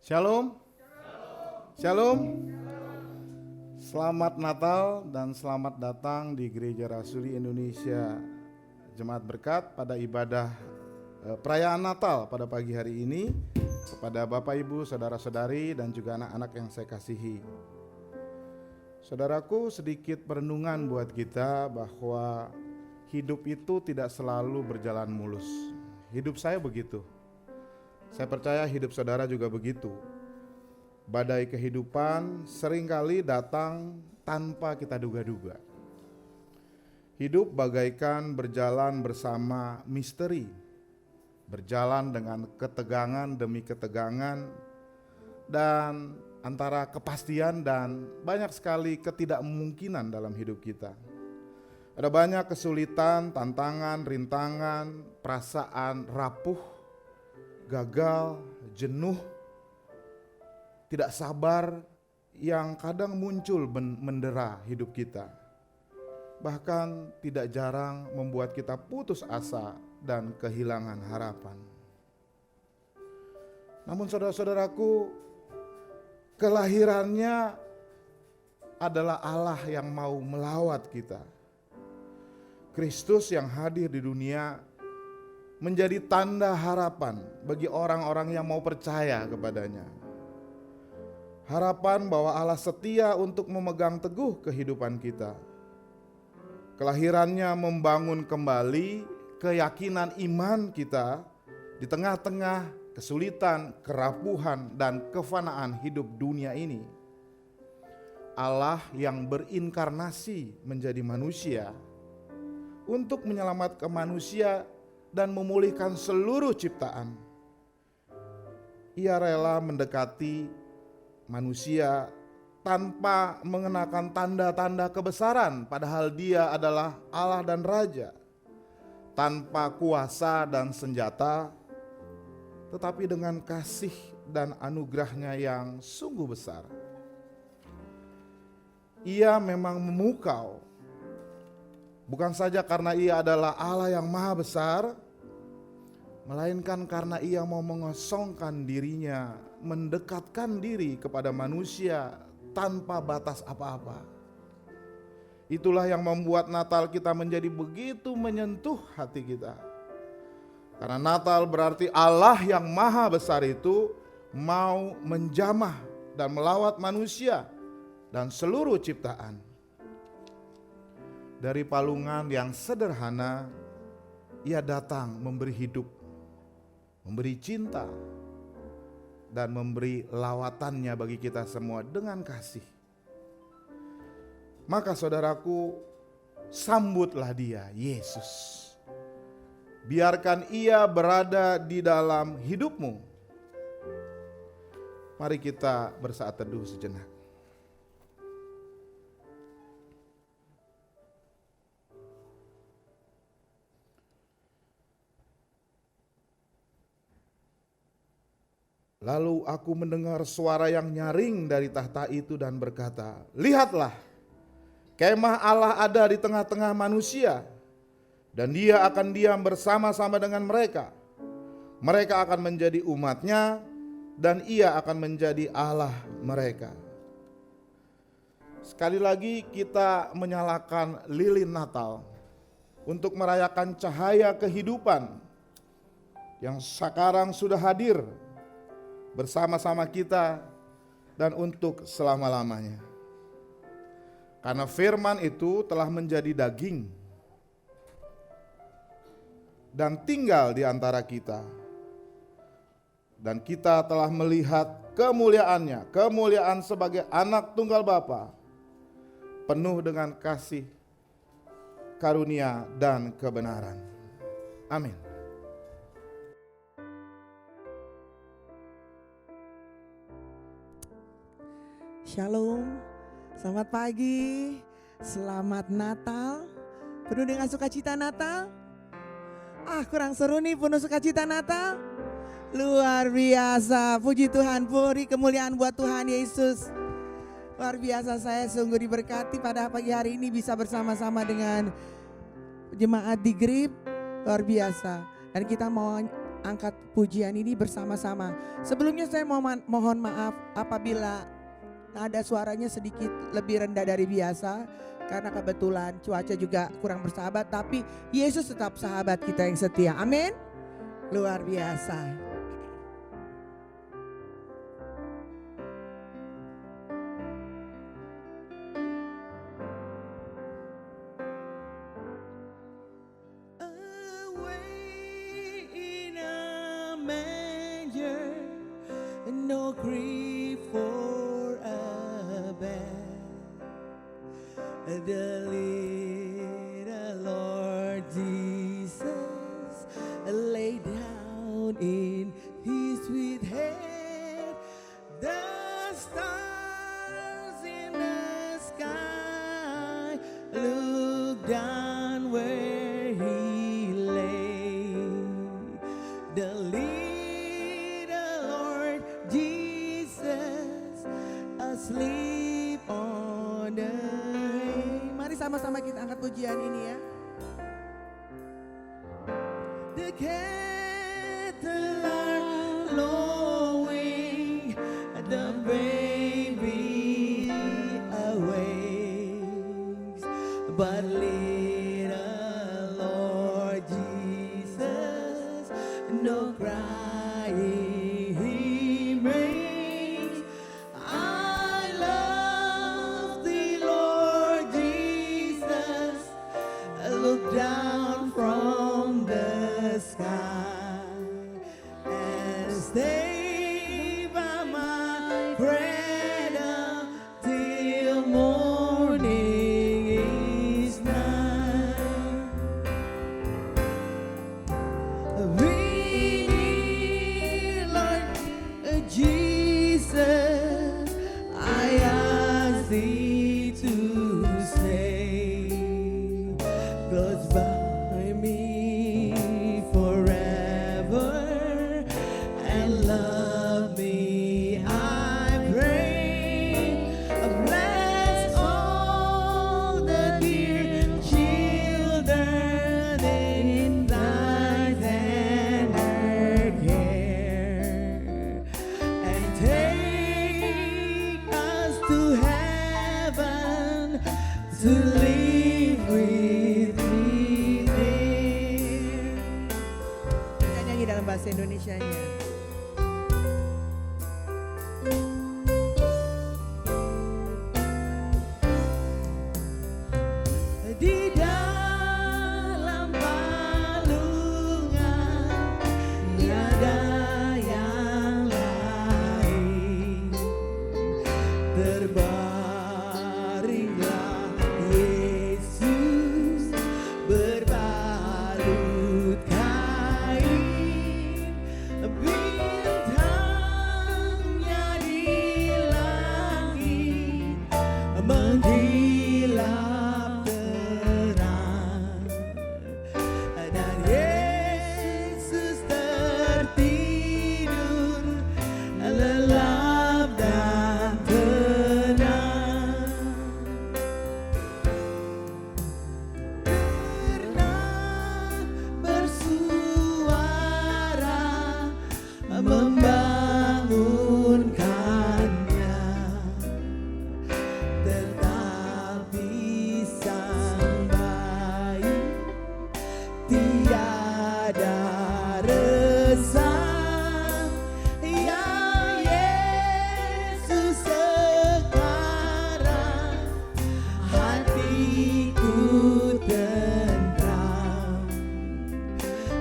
Shalom. Shalom. Selamat Natal dan selamat datang di Gereja Rasuli Indonesia Jemaat Berkat pada ibadah perayaan Natal pada pagi hari ini. Kepada Bapak Ibu, Saudara-saudari dan juga anak-anak yang saya kasihi. Saudaraku, sedikit perenungan buat kita bahwa hidup itu tidak selalu berjalan mulus. Hidup saya begitu. Saya percaya hidup saudara juga begitu. Badai kehidupan seringkali datang tanpa kita duga-duga. Hidup bagaikan berjalan bersama misteri, berjalan dengan ketegangan demi ketegangan, dan antara kepastian dan banyak sekali ketidakmungkinan dalam hidup kita. Ada banyak kesulitan, tantangan, rintangan, perasaan rapuh, gagal, jenuh, tidak sabar yang kadang muncul mendera hidup kita. Bahkan tidak jarang membuat kita putus asa dan kehilangan harapan. Namun saudara-saudaraku, kelahirannya adalah Allah yang mau melawat kita. Kristus yang hadir di dunia menjadi tanda harapan bagi orang-orang yang mau percaya kepadanya. Harapan bahwa Allah setia untuk memegang teguh kehidupan kita. Kelahirannya membangun kembali keyakinan iman kita di tengah-tengah kesulitan, kerapuhan, dan kefanaan hidup dunia ini. Allah yang berinkarnasi menjadi manusia untuk menyelamatkan manusia dan memulihkan seluruh ciptaan. Ia rela mendekati manusia tanpa mengenakan tanda-tanda kebesaran, padahal dia adalah Allah dan Raja. Tanpa kuasa dan senjata, tetapi dengan kasih dan anugerahnya yang sungguh besar. Ia memang memukau, bukan saja karena ia adalah Allah yang maha besar, melainkan karena ia mau mengosongkan dirinya, mendekatkan diri kepada manusia tanpa batas apa-apa. Itulah yang membuat Natal kita menjadi begitu menyentuh hati kita. Karena Natal berarti Allah yang maha besar itu mau menjamah dan melawat manusia dan seluruh ciptaan. Dari palungan yang sederhana, ia datang memberi hidup, memberi cinta, dan memberi lawatannya bagi kita semua dengan kasih. Maka saudaraku, sambutlah dia, Yesus. Biarkan ia berada di dalam hidupmu. Mari kita bersaat teduh sejenak. Lalu aku mendengar suara yang nyaring dari tahta itu dan berkata, "Lihatlah, kemah Allah ada di tengah-tengah manusia, dan dia akan diam bersama-sama dengan mereka. Mereka akan menjadi umatnya, dan ia akan menjadi Allah mereka." Sekali lagi kita menyalakan lilin Natal untuk merayakan cahaya kehidupan yang sekarang sudah hadir bersama-sama kita dan untuk selama-lamanya. Karena firman itu telah menjadi daging dan tinggal di antara kita. Dan kita telah melihat kemuliaannya, kemuliaan sebagai anak tunggal Bapa, penuh dengan kasih, karunia, dan kebenaran. Amin. Shalom, selamat pagi, selamat Natal, penuh dengan sukacita Natal. Kurang seru nih, penuh sukacita Natal. Luar biasa, puji Tuhan, puji kemuliaan buat Tuhan Yesus. Luar biasa, saya sungguh diberkati pada pagi hari ini bisa bersama-sama dengan jemaat di GRIP, luar biasa. Dan kita mau angkat pujian ini bersama-sama. Sebelumnya saya mohon maaf apabila nada suaranya sedikit lebih rendah dari biasa. Karena kebetulan cuaca juga kurang bersahabat. Tapi Yesus tetap sahabat kita yang setia. Amin. Luar biasa. No grief for a bed, the little Lord Jesus lay down in his sweet head. The stars in the sky look down where he lay. The asleep on the hay. Mari sama-sama kita angkat pujian ini ya. The cattle are lowing, the baby awakes, but little Lord Jesus, no crying. Down from the sky and stay by my cradle till morning is nigh. We need Lord Jesus, I ask thee to stay close by me forever and love me, I pray. Bless all the dear children in thy tender care, and take us to heaven to live with dalam bahasa Indonesianya. Di dalam balungan tiada yang lain, terbaringlah Yesus berbalut mengkilap terang, dan Yesus tertidur lelap dan tenang. Pernah bersuara membangunkannya, tetapi sang bayi tiada resah. Ya Yesus, sekarang hatiku tentram.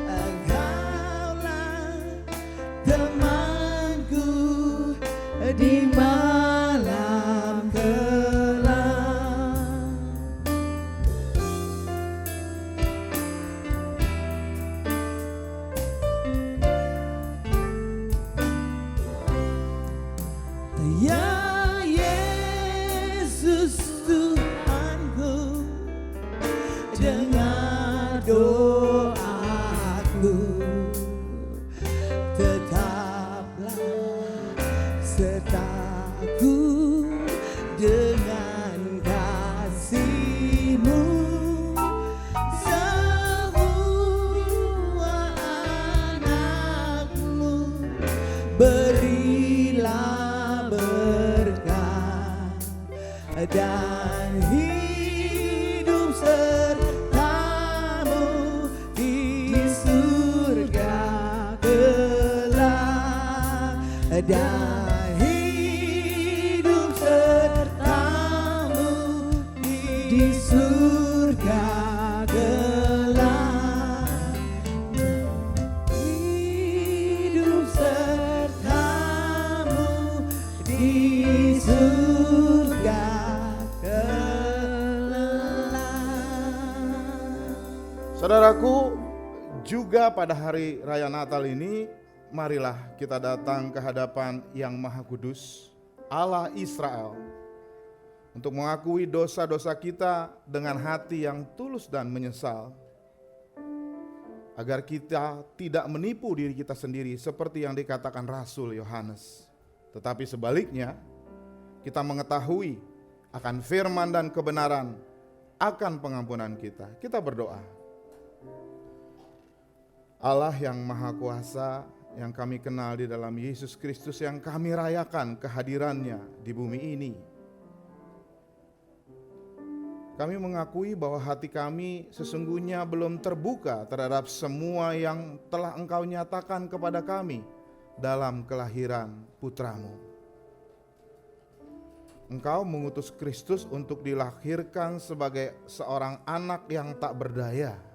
Engkaulah temanku di malam kelam. Ya Yesus Tuhanku, dengar doaku, tetaplah sertaku dengan kasih-Mu. Semua anak dan hidup sertamu di surga kelak, dan hidup sertamu di surga kelak, hidup sertamu di surga kelak. Saudaraku, juga pada hari Raya Natal ini, marilah kita datang ke hadapan Yang Maha Kudus, Allah Israel, untuk mengakui dosa-dosa kita dengan hati yang tulus dan menyesal, agar kita tidak menipu diri kita sendiri seperti yang dikatakan Rasul Yohanes. Tetapi sebaliknya, kita mengetahui akan firman dan kebenaran, akan pengampunan kita. Kita berdoa. Allah yang Maha Kuasa, yang kami kenal di dalam Yesus Kristus, yang kami rayakan kehadirannya di bumi ini. Kami mengakui bahwa hati kami sesungguhnya belum terbuka terhadap semua yang telah Engkau nyatakan kepada kami dalam kelahiran putramu. Engkau mengutus Kristus untuk dilahirkan sebagai seorang anak yang tak berdaya.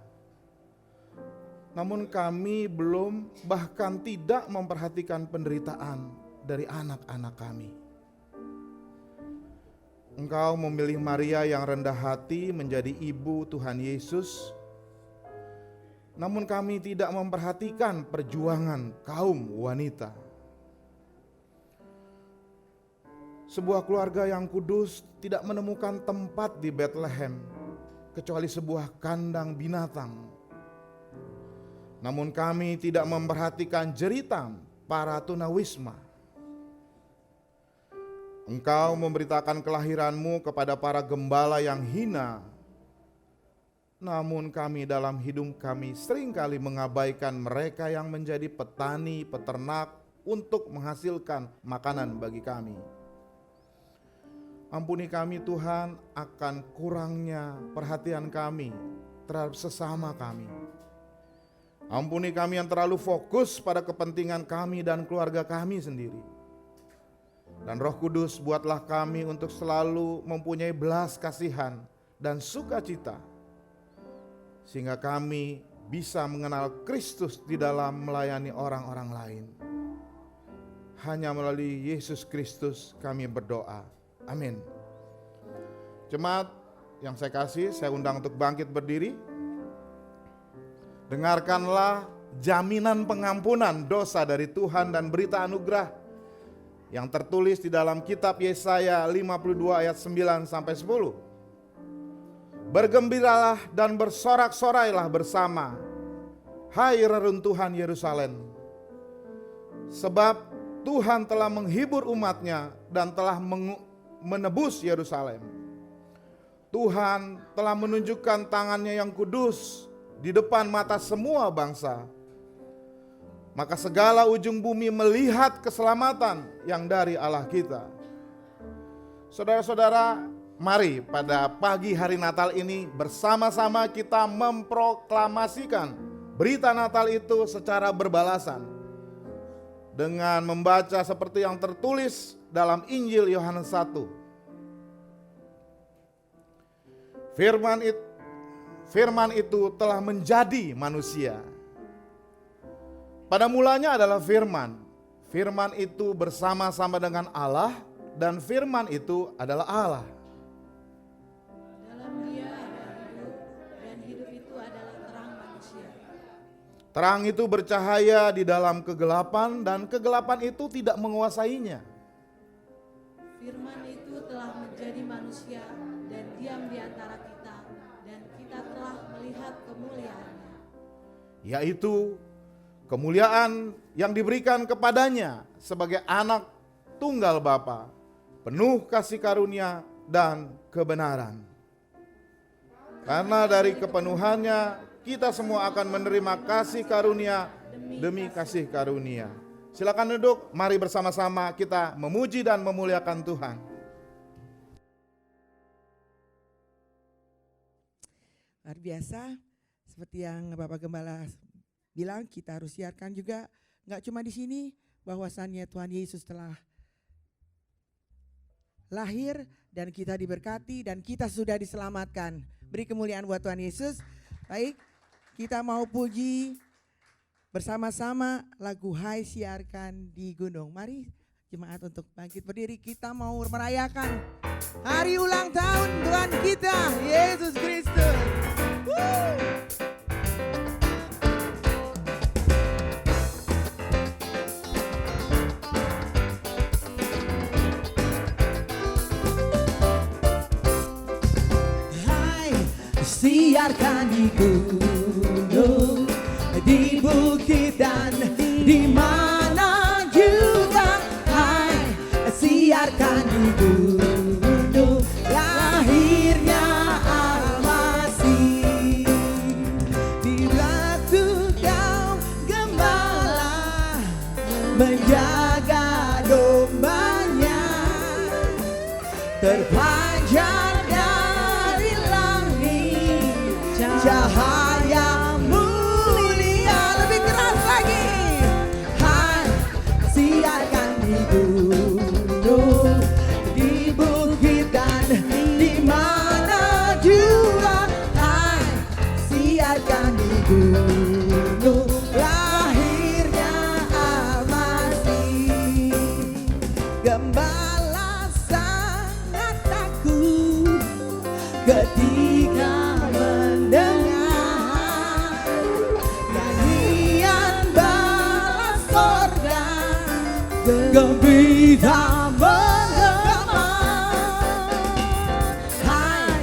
Namun kami belum, bahkan tidak memperhatikan penderitaan dari anak-anak kami. Engkau memilih Maria yang rendah hati menjadi ibu Tuhan Yesus. Namun kami tidak memperhatikan perjuangan kaum wanita. Sebuah keluarga yang kudus tidak menemukan tempat di Bethlehem kecuali sebuah kandang binatang. Namun kami tidak memperhatikan jeritan para tunawisma. Engkau memberitakan kelahiranmu kepada para gembala yang hina. Namun kami dalam hidup kami seringkali mengabaikan mereka yang menjadi petani, peternak untuk menghasilkan makanan bagi kami. Ampuni kami Tuhan akan kurangnya perhatian kami terhadap sesama kami. Ampuni kami yang terlalu fokus pada kepentingan kami dan keluarga kami sendiri. Dan Roh Kudus, buatlah kami untuk selalu mempunyai belas kasihan dan sukacita, sehingga kami bisa mengenal Kristus di dalam melayani orang-orang lain. Hanya melalui Yesus Kristus kami berdoa. Amin. Jemaat yang saya kasih, saya undang untuk bangkit berdiri. Dengarkanlah jaminan pengampunan dosa dari Tuhan dan berita anugerah yang tertulis di dalam kitab Yesaya 52 ayat 9 sampai 10. Bergembiralah dan bersorak-sorailah bersama, hai reruntuhan Yerusalem, sebab Tuhan telah menghibur umatnya dan telah menebus Yerusalem. Tuhan telah menunjukkan tangannya yang kudus di depan mata semua bangsa. Maka segala ujung bumi melihat keselamatan yang dari Allah kita. Saudara-saudara, mari pada pagi hari Natal ini bersama-sama kita memproklamasikan berita Natal itu secara berbalasan dengan membaca seperti yang tertulis dalam Injil Yohanes 1. Firman itu telah menjadi manusia. Pada mulanya adalah firman. Firman itu bersama-sama dengan Allah dan firman itu adalah Allah. Dalam Dia ada hidup, dan hidup itu adalah terang manusia. Terang itu bercahaya di dalam kegelapan dan kegelapan itu tidak menguasainya. Firman itu telah menjadi manusia dan diam di antara kita, dan kita telah melihat kemuliaannya, Yaitu kemuliaan yang diberikan kepadanya sebagai anak tunggal Bapa, penuh kasih karunia dan kebenaran. Karena dari kepenuhannya kita semua akan menerima kasih karunia demi kasih karunia. Silakan duduk, mari bersama-sama kita memuji dan memuliakan Tuhan. Luar biasa, seperti yang Bapak Gembala bilang, kita harus siarkan juga, nggak cuma di sini, bahwasannya Tuhan Yesus telah lahir dan kita diberkati dan kita sudah diselamatkan. Beri kemuliaan buat Tuhan Yesus. Baik, kita mau puji bersama-sama lagu Hai Siarkan di Gunung. Mari jemaat untuk bangkit berdiri, kita mau merayakan hari ulang tahun Tuhan kita, Yesus Kristus. Hai, siarkan di gunung, di bukit dan di mana juga. Hai, siarkan di gunung, lahirnya Al-Masih. Di waktu kau gembala menjaga dombanya, terpancar dari langit cahaya mulia. Lebih keras lagi. Hai, siarkan di gunung, di bukit dan di mana juga. Hai, siarkan di gunung, lahirnya Al-Masih. Gembala sangat takut ketika mendengar nyanyian bala sorga gembira menggema. Hai,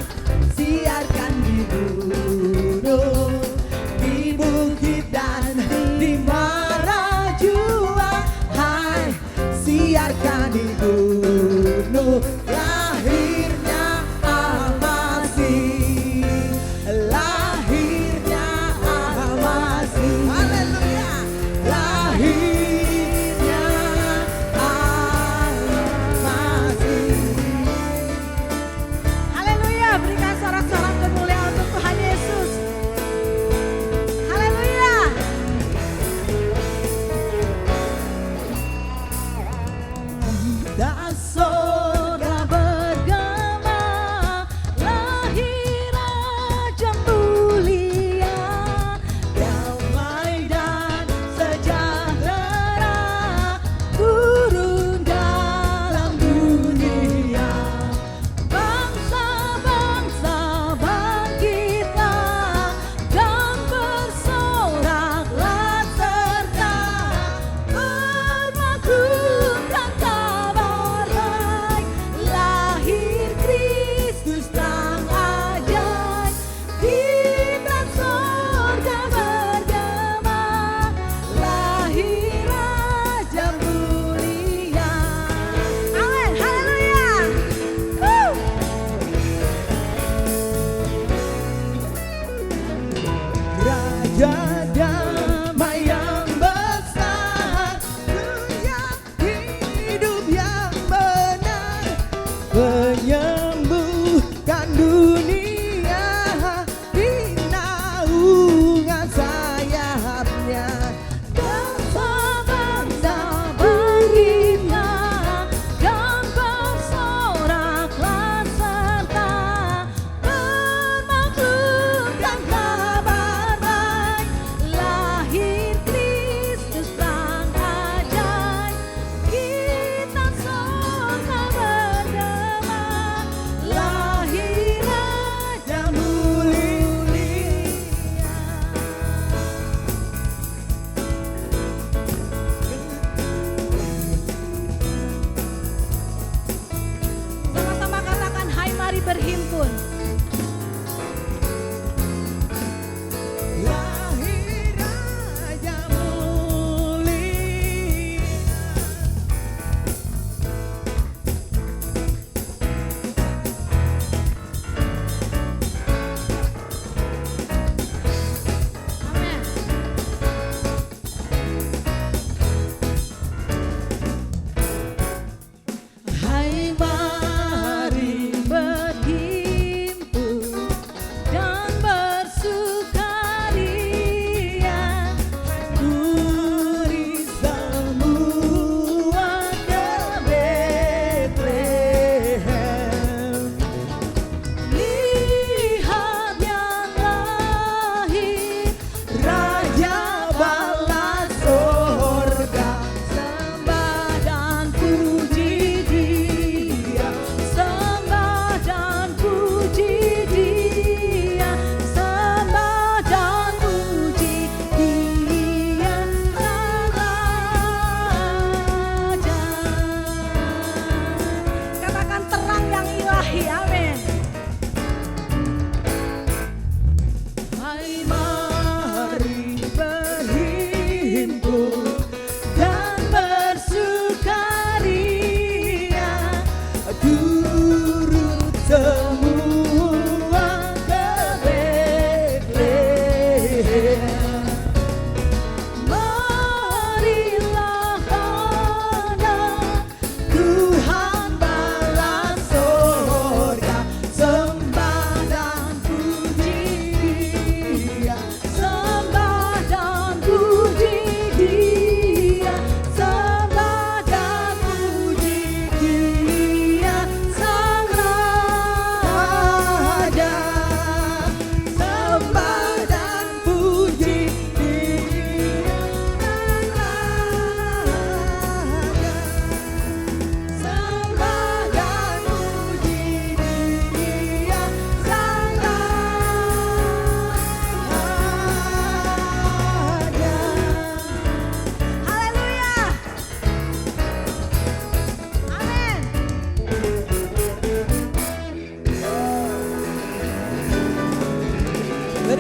siarkan di gunung, di bukit dan di mana jua. Hai, siarkan di gunung, lahirnya Al-Masih, lahirnya Al-Masih. Haleluya, lahirnya Al-Masih. Haleluya, berikan sorak-sorak kemuliaan untuk Tuhan Yesus. Haleluya. Dan sorga bergema, lahir Raja mulia, damai dan sejahtera turun dalam dunia. Bangsa-bangsa bangkitlah dan bersoraklah serta bermaklumkan kabar baik. Lahir Kristus sang ajaib, di dan sorga bergema, lahir Raja mulia. Amin, haleluya. Raja damai yang besar, punya hidup yang benar, menyembuhkan dunia di naungan sayapnya. Bangsa-bangsa bangkitlah dan bersoraklah serta bermaklumkan kabar baik.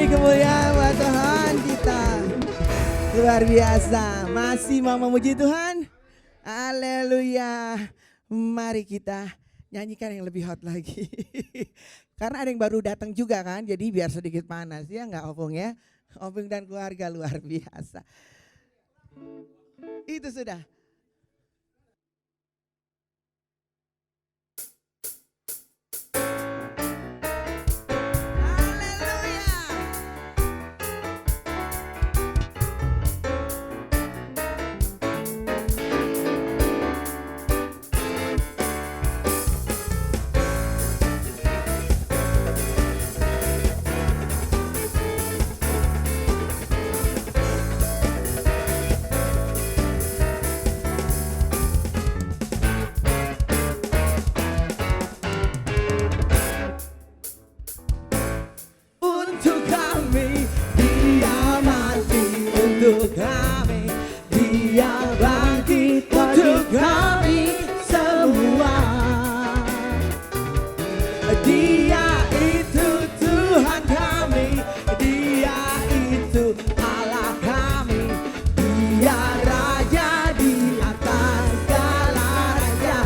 Beri kemuliaan buat Tuhan kita. Luar biasa. Masih mau memuji Tuhan? Haleluya. Mari kita nyanyikan yang lebih hot lagi. Karena ada yang baru datang juga kan. Jadi biar sedikit panas ya nggak Opung ya. Opung dan keluarga luar biasa. Itu sudah. Untuk kami dia mati, untuk kami dia bangkit, untuk kami semua. Dia itu Tuhan kami, dia itu Allah kami, dia Raja di atas segala raja.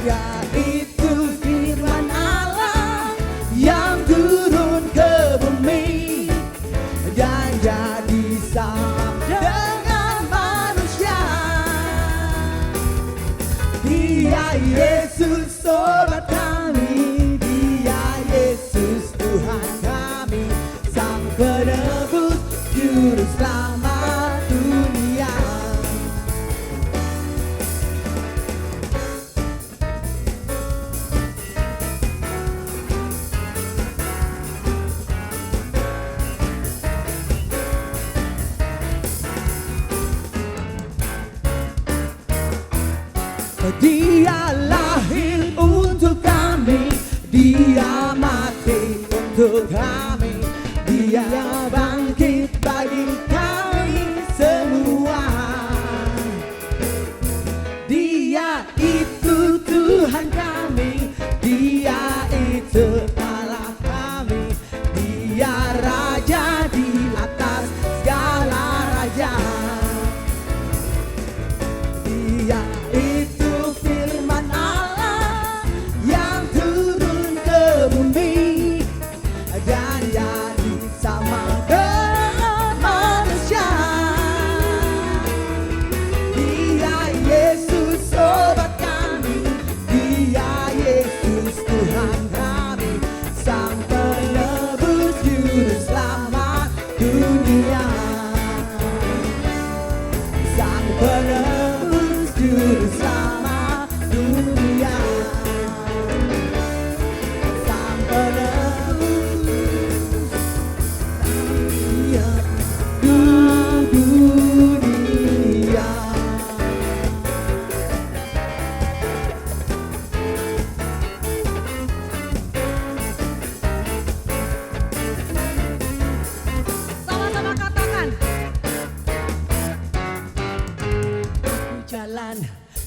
Yaitu firman Allah yang turun ke bumi dan jadi sama dengan manusia. Dia Yesus sobat kami, dia Yesus Tuhan kami, Sang Penebus Juru Selamat dunia. Dia lahir untuk kami, dia mati untuk kami, dia bangkit bagi kami semua. Dia itu Tuhan kami, dia itu Allah kami, dia Raja di atas segala raja. Dia itu firman Allah yang turun ke bumi dan jadi sama dengan manusia. Dia Yesus sobat kami, dia Yesus Tuhan kami, Sang Penebus Juru Selamat dunia. Sang Penebus Juru Selamat dunia. Sang Penebus dunia. Sama-sama katakan. Jalan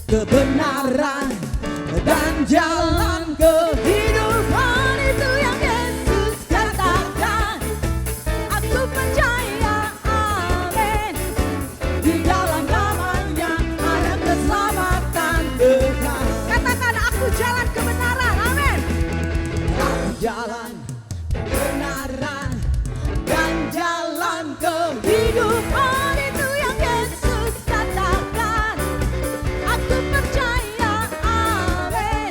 kebenaran dan jalan kehidupan, itu yang Yesus katakan. Aku percaya, amin. Di dalam namanya ada keselamatan kekal. Katakan, aku jalan kebenaran, amin. Aku jalan kebenaran dan jalan kehidupan, itu yang Yesus katakan. Aku percaya, amin.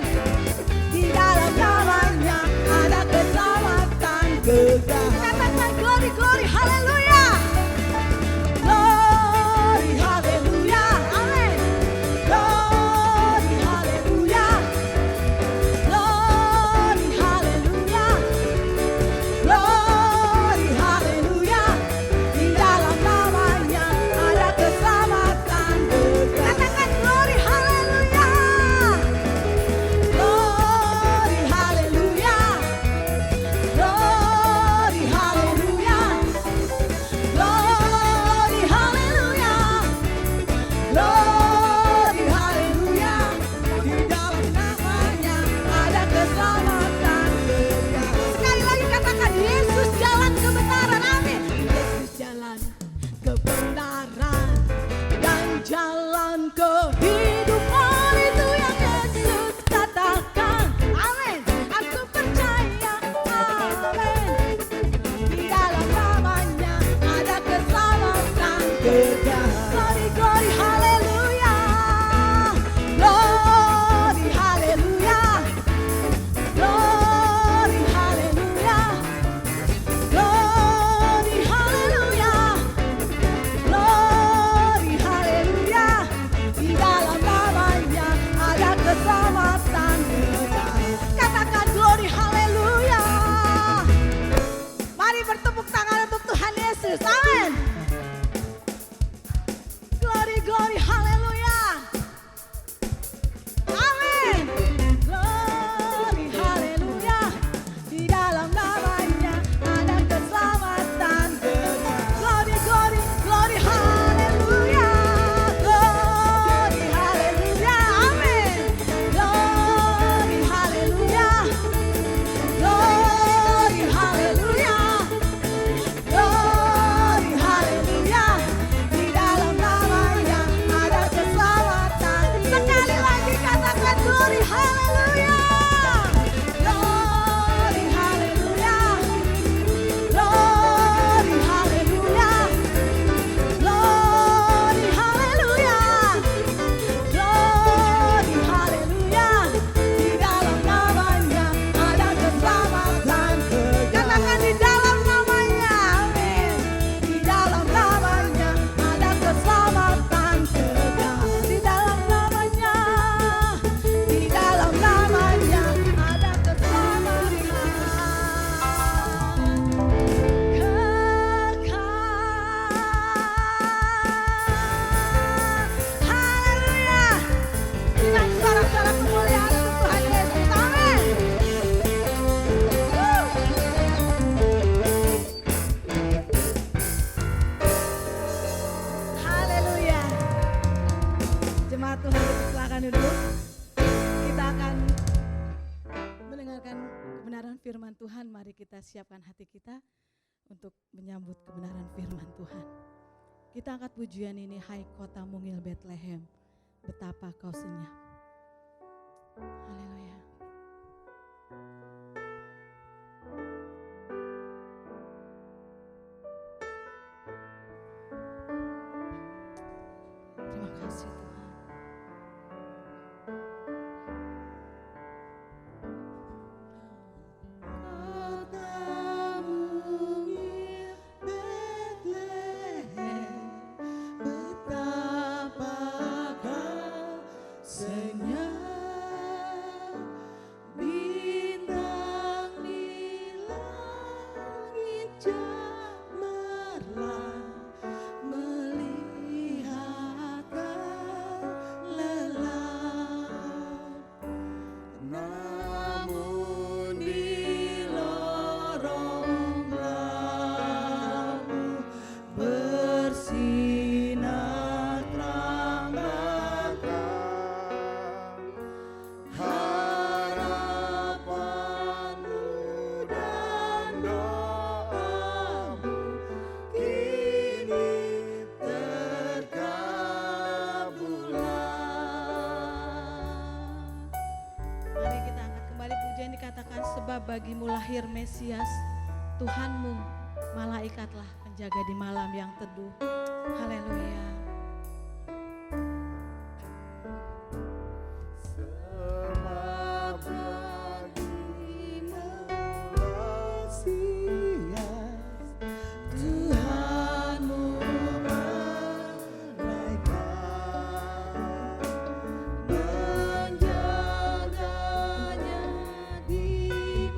tegak. Glory, glory, haleluya. Glory, haleluya. Glory, haleluya. Glory, haleluya. Glory, haleluya. Di dalam namanya ada keselamatan kekal. Katakan glory, haleluya. Mari bertepuk tangan untuk Tuhan Yesus. Amin. Glory, glory, haleluya. Amin. Glory, haleluya. Di dalam namanya ada keselamatan kekal. Glory, glory, glory, haleluya. Glory, haleluya. Amin. Glory, haleluya. Glory, haleluya. Glory, haleluya. Di dalam namanya ada keselamatan. Sekali lagi katakan glory, haleluya. Glory, haleluya. Glory, haleluya. Glory, haleluya. Glory, haleluya. Di dalam namanya ada keselamatan. Katakan di dalam namanya, amin. Di dalam namanya ada keselamatan kekal. Di dalam namanya, di dalam namanya ada keselamatan kekal. Haleluya. Dengan suara-suara kemuliaan untuk Tuhan Yesus. Amin. Haleluya. Jemaat Tuhan, silakan duduk. Kita akan mendengarkan kebenaran firman Tuhan. Mari kita siapkan hati kita untuk menyambut kebenaran firman Tuhan. Kita angkat pujian ini, hai kota mungil Bethlehem, betapa kau senyap. Haleluya. Terima kasih Tuhan. Kota mungil Bethlehem, betapa kau senyap. Bintang di langit cemerlang melihat kau lelah. Namun di lorong lamu bersinar terang harapanmu dan doamu kini terkabullah. Mari kita angkat kembali pujian, dikatakan sebab bagimu lahir Mesias, Tuhanmu malaikatlah penjaga di malam yang teduh. Haleluya. Sebab bagimu Mesias, Tuhanmu malaikat menjaganya di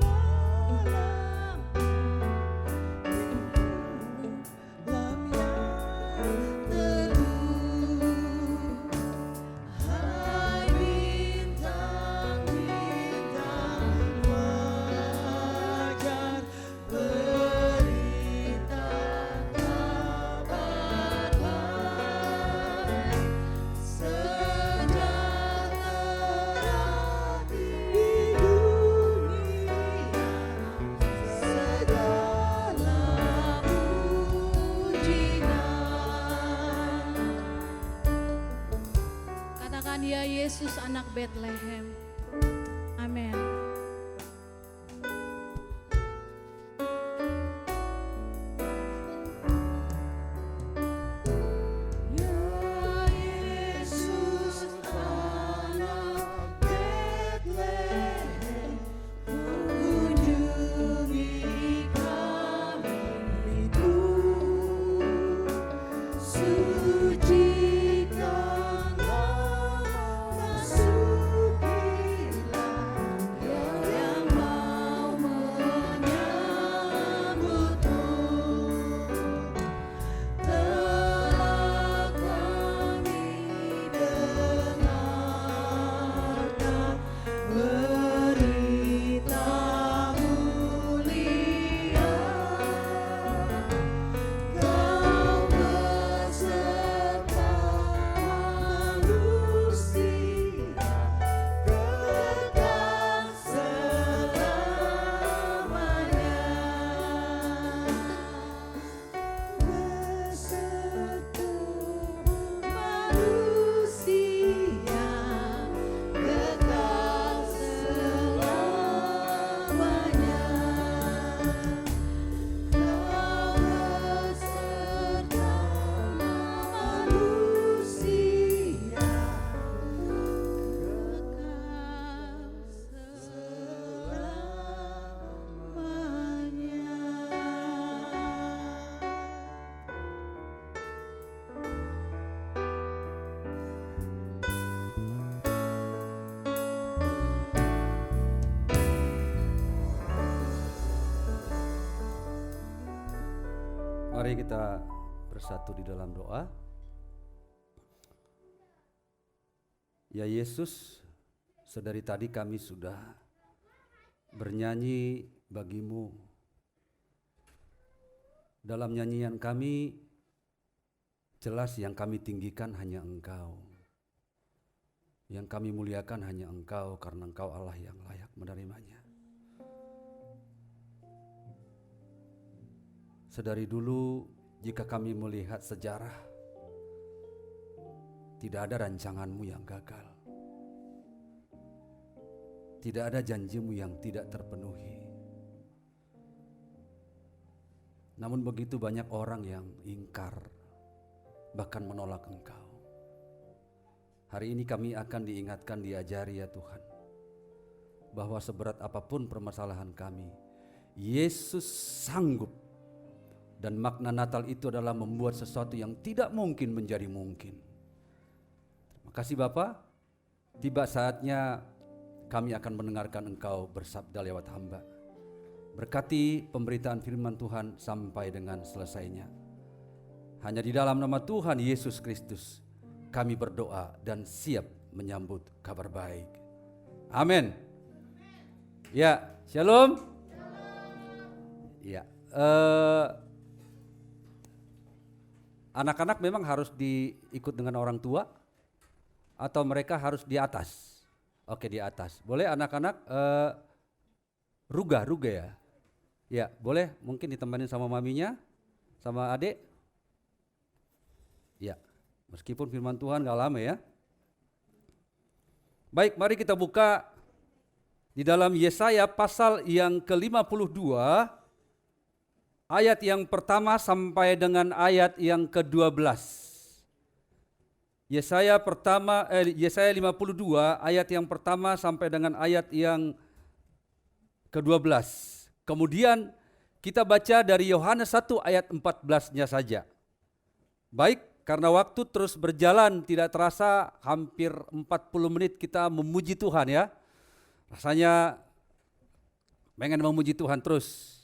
malam Ya Yesus anak Bethlehem. Amin. Mari kita bersatu di dalam doa. Ya Yesus, sedari tadi kami sudah bernyanyi bagimu. Dalam nyanyian kami, jelas yang kami tinggikan hanya Engkau. Yang kami muliakan hanya Engkau, karena Engkau Allah yang layak menerimanya. Sedari dulu jika kami melihat sejarah, tidak ada rancanganmu yang gagal. Tidak ada janjimu yang tidak terpenuhi. Namun begitu banyak orang yang ingkar, bahkan menolak Engkau. Hari ini kami akan diingatkan, diajari ya Tuhan, bahwa seberat apapun permasalahan kami, Yesus sanggup. Dan makna Natal itu adalah membuat sesuatu yang tidak mungkin menjadi mungkin. Terima kasih Bapa. Tiba saatnya kami akan mendengarkan Engkau bersabda lewat hamba. Berkati pemberitaan firman Tuhan sampai dengan selesainya. Hanya di dalam nama Tuhan Yesus Kristus kami berdoa dan siap menyambut kabar baik. Amin. Ya, shalom. Ya, anak-anak memang harus diikut dengan orang tua atau mereka harus di atas? Oke, di atas. Boleh anak-anak ruga ya? Ya, boleh mungkin ditemenin sama maminya, sama adik. Ya, meskipun firman Tuhan gak lama ya. Baik, mari kita buka di dalam Yesaya pasal yang ke-52. Ayat yang pertama sampai dengan ayat yang ke-12. Yesaya 52 ayat yang pertama sampai dengan ayat yang ke-12. Kemudian kita baca dari Yohanes 1 ayat 14-nya saja. Baik, karena waktu terus berjalan, tidak terasa hampir 40 menit kita memuji Tuhan ya. Rasanya pengen memuji Tuhan terus.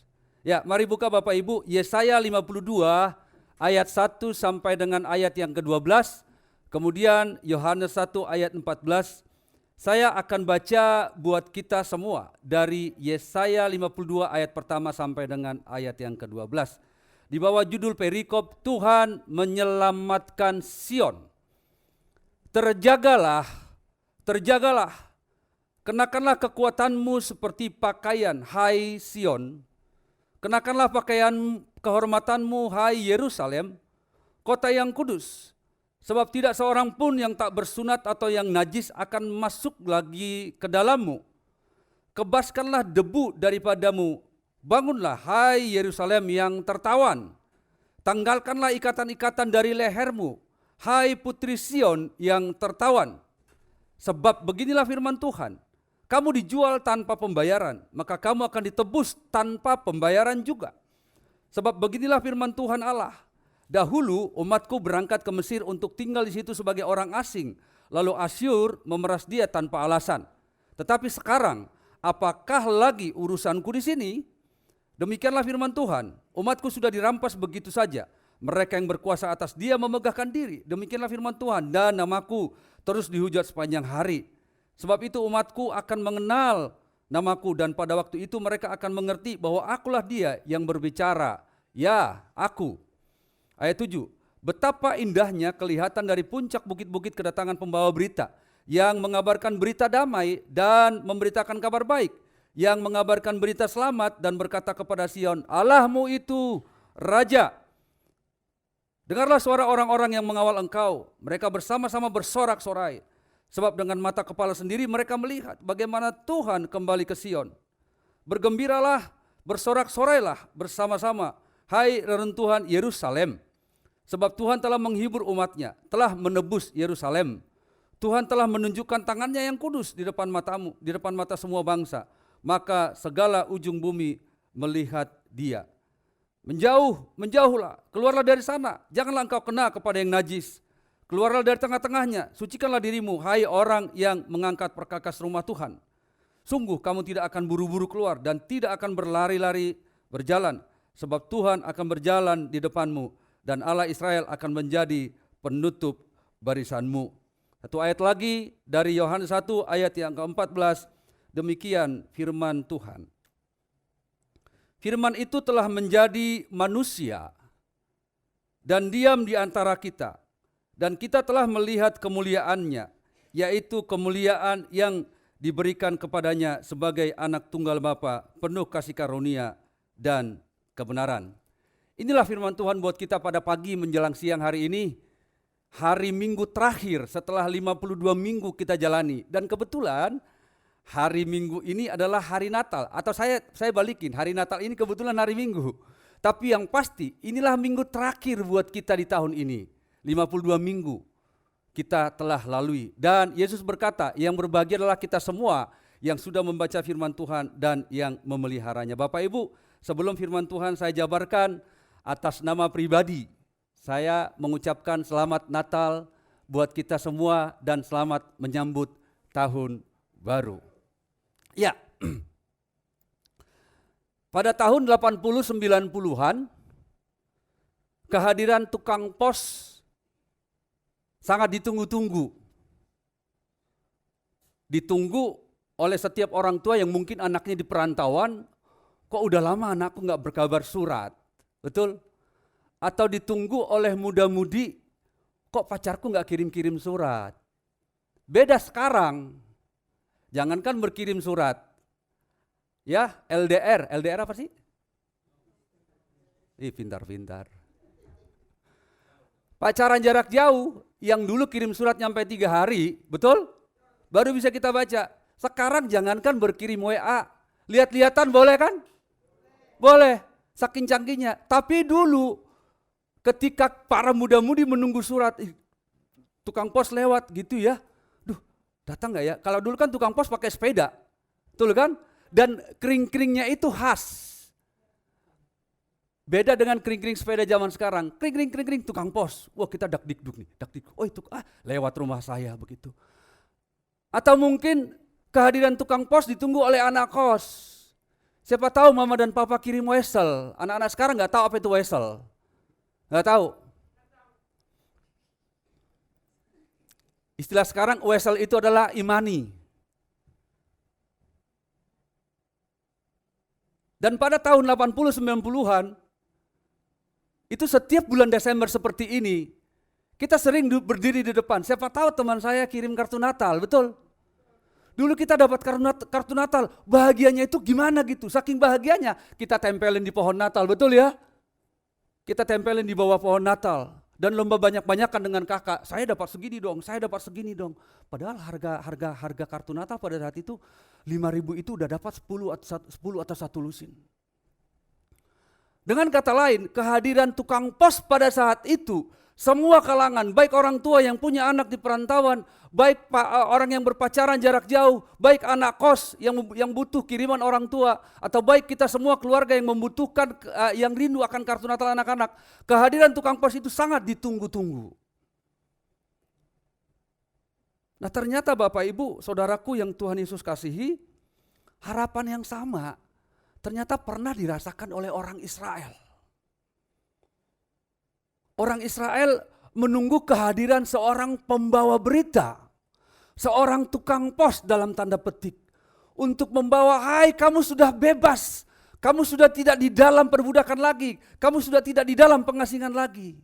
Ya, mari buka Bapak Ibu Yesaya 52 ayat 1 sampai dengan ayat yang ke-12. Kemudian Yohanes 1 ayat 14. Saya akan baca buat kita semua dari Yesaya 52 ayat pertama sampai dengan ayat yang ke-12. Di bawah judul perikop Tuhan menyelamatkan Sion. Terjagalah, terjagalah. Kenakanlah kekuatanmu seperti pakaian, hai Sion. Kenakanlah pakaian kehormatanmu, hai Yerusalem, kota yang kudus. Sebab tidak seorang pun yang tak bersunat atau yang najis akan masuk lagi ke dalammu. Kebaskanlah debu daripadamu. Bangunlah, hai Yerusalem yang tertawan. Tanggalkanlah ikatan-ikatan dari lehermu, hai putri Sion yang tertawan. Sebab beginilah firman Tuhan. Kamu dijual tanpa pembayaran, maka kamu akan ditebus tanpa pembayaran juga. Sebab beginilah firman Tuhan Allah. Dahulu umatku berangkat ke Mesir untuk tinggal di situ sebagai orang asing. Lalu Asyur memeras dia tanpa alasan. Tetapi sekarang, apakah lagi urusanku di sini? Demikianlah firman Tuhan. Umatku sudah dirampas begitu saja. Mereka yang berkuasa atas dia memegahkan diri. Demikianlah firman Tuhan. Dan namaku terus dihujat sepanjang hari. Sebab itu umatku akan mengenal namaku dan pada waktu itu mereka akan mengerti bahwa akulah dia yang berbicara. Ya, aku. Ayat 7. Betapa indahnya kelihatan dari puncak bukit-bukit kedatangan pembawa berita yang mengabarkan berita damai dan memberitakan kabar baik, yang mengabarkan berita selamat dan berkata kepada Sion, Allahmu itu Raja. Dengarlah suara orang-orang yang mengawal engkau, mereka bersama-sama bersorak-sorai. Sebab dengan mata kepala sendiri mereka melihat bagaimana Tuhan kembali ke Sion. Bergembiralah, bersorak-sorailah bersama-sama, hai reruntuhan Yerusalem. Sebab Tuhan telah menghibur umatnya, telah menebus Yerusalem. Tuhan telah menunjukkan tangannya yang kudus di depan matamu, di depan mata semua bangsa. Maka segala ujung bumi melihat dia. Menjauhlah, keluarlah dari sana, janganlah engkau kena kepada yang najis. Keluarlah dari tengah-tengahnya, sucikanlah dirimu, hai orang yang mengangkat perkakas rumah Tuhan. Sungguh kamu tidak akan buru-buru keluar dan tidak akan berlari-lari berjalan. sebab Tuhan akan berjalan di depanmu dan Allah Israel akan menjadi penutup barisanmu. Satu ayat lagi dari Yohanes 1 ayat yang ke-14, demikian firman Tuhan. Firman itu telah menjadi manusia dan diam di antara kita, dan kita telah melihat kemuliaannya, yaitu kemuliaan yang diberikan kepadanya sebagai anak tunggal Bapa, penuh kasih karunia dan kebenaran. Inilah firman Tuhan buat kita pada pagi menjelang siang hari ini, hari Minggu terakhir setelah 52 minggu kita jalani. Dan kebetulan hari Minggu ini adalah hari Natal, atau saya balikin, hari Natal ini kebetulan hari Minggu. Tapi yang pasti inilah minggu terakhir buat kita di tahun ini. 52 minggu kita telah lalui. Dan Yesus berkata, yang berbahagia adalah kita semua yang sudah membaca firman Tuhan dan yang memeliharanya. Bapak Ibu, sebelum firman Tuhan saya jabarkan, atas nama pribadi saya mengucapkan selamat Natal buat kita semua dan selamat menyambut tahun baru. Ya, pada tahun 80-90-an kehadiran tukang pos sangat ditunggu-tunggu. Ditunggu oleh setiap orang tua yang mungkin anaknya di perantauan, kok udah lama anakku gak berkabar surat, betul? Atau ditunggu oleh muda-mudi, kok pacarku gak kirim-kirim surat. Beda sekarang, jangankan berkirim surat, ya LDR apa sih? Pintar-pintar. Pacaran jarak jauh, yang dulu kirim surat nyampe 3 hari, betul? Baru bisa kita baca. Sekarang jangankan berkirim WA, lihat-lihatan boleh kan? Boleh, saking canggihnya. Tapi dulu ketika para muda-mudi menunggu surat, tukang pos lewat gitu ya, datang gak ya? Kalau dulu kan tukang pos pakai sepeda, betul kan? Dan kering-keringnya itu khas. Beda dengan kering-kering sepeda zaman sekarang. Kering-kering tukang pos. Wah, kita dak-dikduk nih, dak-dikduk. Oh itu lewat rumah saya begitu. Atau mungkin kehadiran tukang pos ditunggu oleh anak kos. Siapa tahu mama dan papa kirim wesel. Anak-anak sekarang nggak tahu apa itu wesel. Nggak tahu. Istilah sekarang wesel itu adalah imani. Dan pada tahun 80-90-an, itu setiap bulan Desember seperti ini, kita sering berdiri di depan. Siapa tahu teman saya kirim kartu Natal, betul? Dulu kita dapat kartu Natal, bahagianya itu gimana gitu. Saking bahagianya, kita tempelin di pohon Natal, betul ya? Kita tempelin di bawah pohon Natal. Dan lomba banyak-banyakan dengan kakak, saya dapat segini dong, saya dapat segini dong. Padahal harga kartu Natal pada saat itu 5.000 itu udah dapat 10 atau 1 lusin. Dengan kata lain, kehadiran tukang pos pada saat itu, semua kalangan, baik orang tua yang punya anak di perantauan, baik orang yang berpacaran jarak jauh, baik anak kos yang butuh kiriman orang tua, atau baik kita semua keluarga yang membutuhkan, yang rindu akan kartu Natal anak-anak, kehadiran tukang pos itu sangat ditunggu-tunggu. Nah ternyata Bapak Ibu, saudaraku yang Tuhan Yesus kasihi, harapan yang sama ternyata pernah dirasakan oleh orang Israel. Orang Israel menunggu kehadiran seorang pembawa berita, seorang tukang pos dalam tanda petik, untuk membawa, hai kamu sudah bebas, kamu sudah tidak di dalam perbudakan lagi, kamu sudah tidak di dalam pengasingan lagi.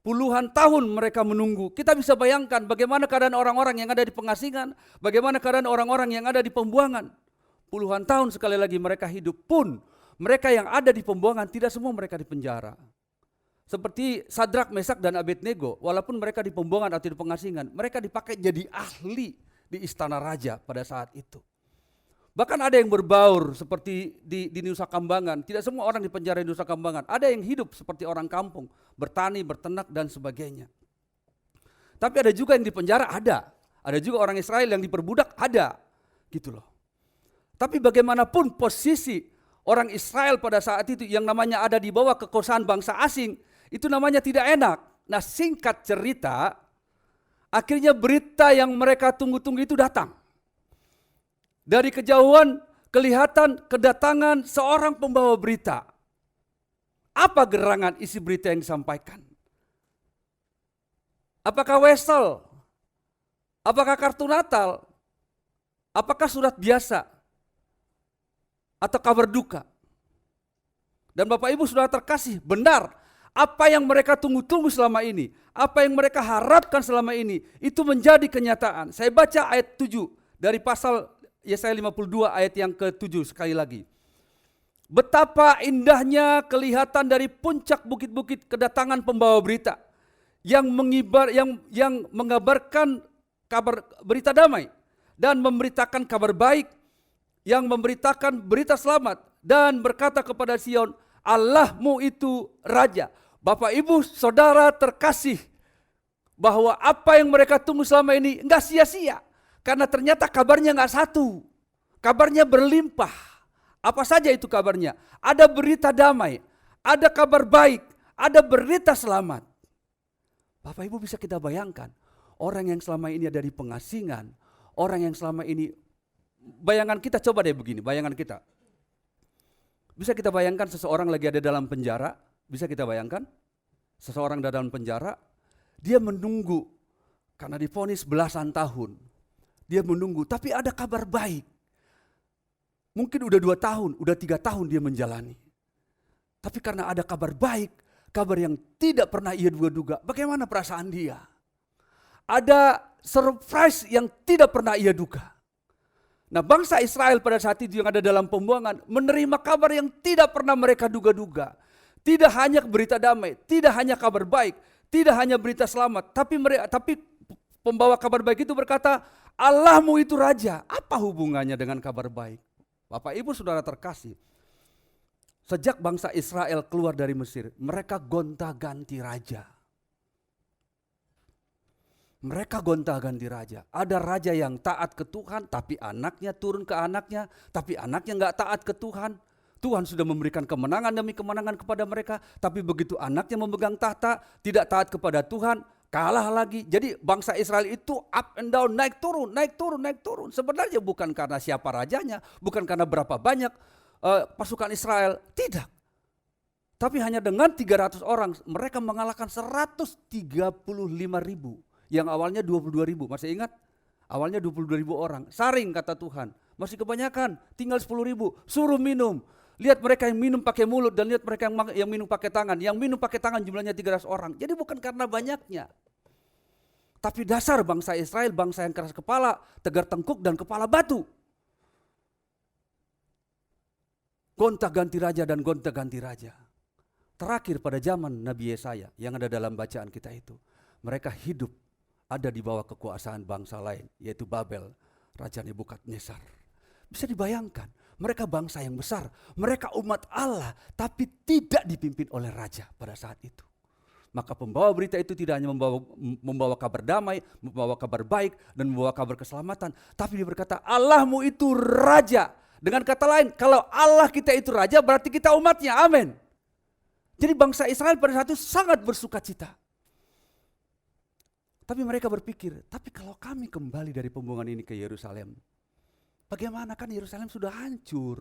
Puluhan tahun mereka menunggu. Kita bisa bayangkan bagaimana keadaan orang-orang yang ada di pengasingan, bagaimana keadaan orang-orang yang ada di pembuangan. Puluhan tahun sekali lagi mereka hidup, pun mereka yang ada di pembuangan tidak semua mereka di penjara. Seperti Sadrak, Mesak dan Abednego, walaupun mereka di pembuangan atau di pengasingan, mereka dipakai jadi ahli di istana raja pada saat itu. Bahkan ada yang berbaur seperti di Nusa Kambangan, tidak semua orang di penjara di Nusa Kambangan, ada yang hidup seperti orang kampung, bertani, berternak dan sebagainya. Tapi ada juga yang di penjara, ada juga orang Israel yang diperbudak, ada, gitu loh. Tapi bagaimanapun posisi orang Israel pada saat itu yang namanya ada di bawah kekuasaan bangsa asing, itu namanya tidak enak. Nah singkat cerita, akhirnya berita yang mereka tunggu-tunggu itu datang. Dari kejauhan kelihatan kedatangan seorang pembawa berita. Apa gerangan isi berita yang disampaikan? Apakah wesel? Apakah kartu Natal? Apakah surat biasa? Atau kabar duka? Dan Bapak Ibu Saudara terkasih, benar, apa yang mereka tunggu-tunggu selama ini, apa yang mereka harapkan selama ini, itu menjadi kenyataan. Saya baca ayat 7 dari pasal Yesaya 52 ayat yang ke-7 sekali lagi. Betapa indahnya kelihatan dari puncak bukit-bukit kedatangan pembawa berita yang mengabarkan kabar berita damai dan memberitakan kabar baik, yang memberitakan berita selamat dan berkata kepada Sion, Allahmu itu Raja. Bapak Ibu Saudara terkasih, bahwa apa yang mereka tunggu selama ini enggak sia-sia. Karena ternyata kabarnya enggak satu, kabarnya berlimpah. Apa saja itu kabarnya? Ada berita damai, ada kabar baik, ada berita selamat. Bapak Ibu bisa kita bayangkan, orang yang selama ini ada di pengasingan, orang yang selama ini, bayangan kita coba deh begini, bayangan kita. Bisa kita bayangkan seseorang lagi ada dalam penjara, bisa kita bayangkan? Seseorang dalam penjara, dia menunggu, karena divonis belasan tahun. Dia menunggu, tapi ada kabar baik. Mungkin udah 2 tahun, udah 3 tahun dia menjalani. Tapi karena ada kabar baik, kabar yang tidak pernah ia duga-duga, bagaimana perasaan dia? Ada surprise yang tidak pernah ia duga. Nah, bangsa Israel pada saat itu yang ada dalam pembuangan menerima kabar yang tidak pernah mereka duga-duga. Tidak hanya berita damai, tidak hanya kabar baik, tidak hanya berita selamat, tapi pembawa kabar baik itu berkata, Allahmu itu Raja. Apa hubungannya dengan kabar baik? Bapak Ibu Saudara terkasih, sejak bangsa Israel keluar dari Mesir, mereka gonta-ganti raja. Mereka gonta-ganti raja. Ada raja yang taat ke Tuhan, tapi anaknya turun ke anaknya, tapi anaknya enggak taat ke Tuhan. Tuhan sudah memberikan kemenangan demi kemenangan kepada mereka, tapi begitu anaknya memegang tahta, tidak taat kepada Tuhan, kalah lagi. Jadi bangsa Israel itu up and down, naik turun, naik turun, naik turun. Sebenarnya bukan karena siapa rajanya, bukan karena berapa banyak pasukan Israel, tidak. Tapi hanya dengan 300 orang, mereka mengalahkan 135.000. Yang awalnya 22.000, masih ingat? Awalnya 22.000 orang, saring kata Tuhan. Masih kebanyakan, tinggal 10.000, suruh minum. Lihat mereka yang minum pakai mulut dan lihat mereka yang minum pakai tangan. Yang minum pakai tangan jumlahnya 300 orang. Jadi bukan karena banyaknya. Tapi dasar bangsa Israel, bangsa yang keras kepala, tegar tengkuk dan kepala batu. Gonta-ganti raja dan gonta-ganti raja. Terakhir pada zaman Nabi Yesaya yang ada dalam bacaan kita itu. Mereka hidup ada di bawah kekuasaan bangsa lain, yaitu Babel, Raja Nebukadnezar. Bisa dibayangkan, mereka bangsa yang besar, mereka umat Allah, tapi tidak dipimpin oleh raja pada saat itu. Maka pembawa berita itu tidak hanya membawa kabar damai, membawa kabar baik, dan membawa kabar keselamatan, tapi dia berkata, Allahmu itu Raja. Dengan kata lain, kalau Allah kita itu Raja, berarti kita umatnya, amin. Jadi bangsa Israel pada saat itu sangat bersuka cita. Tapi mereka berpikir, tapi kalau kami kembali dari pembuangan ini ke Yerusalem, bagaimana, kan Yerusalem sudah hancur.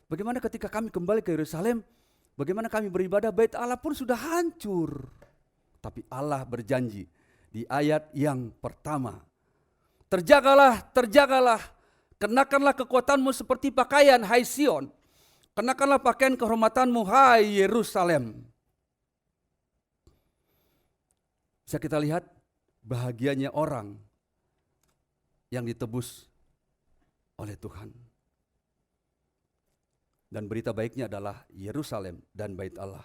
Bagaimana ketika kami kembali ke Yerusalem, bagaimana kami beribadah, bait Allah pun sudah hancur. Tapi Allah berjanji di ayat yang pertama, terjagalah, terjagalah, kenakanlah kekuatanmu seperti pakaian, hai Sion. Kenakanlah pakaian kehormatanmu, hai Yerusalem. Bisa kita lihat bahagianya orang yang ditebus oleh Tuhan. Dan berita baiknya adalah Yerusalem dan bait Allah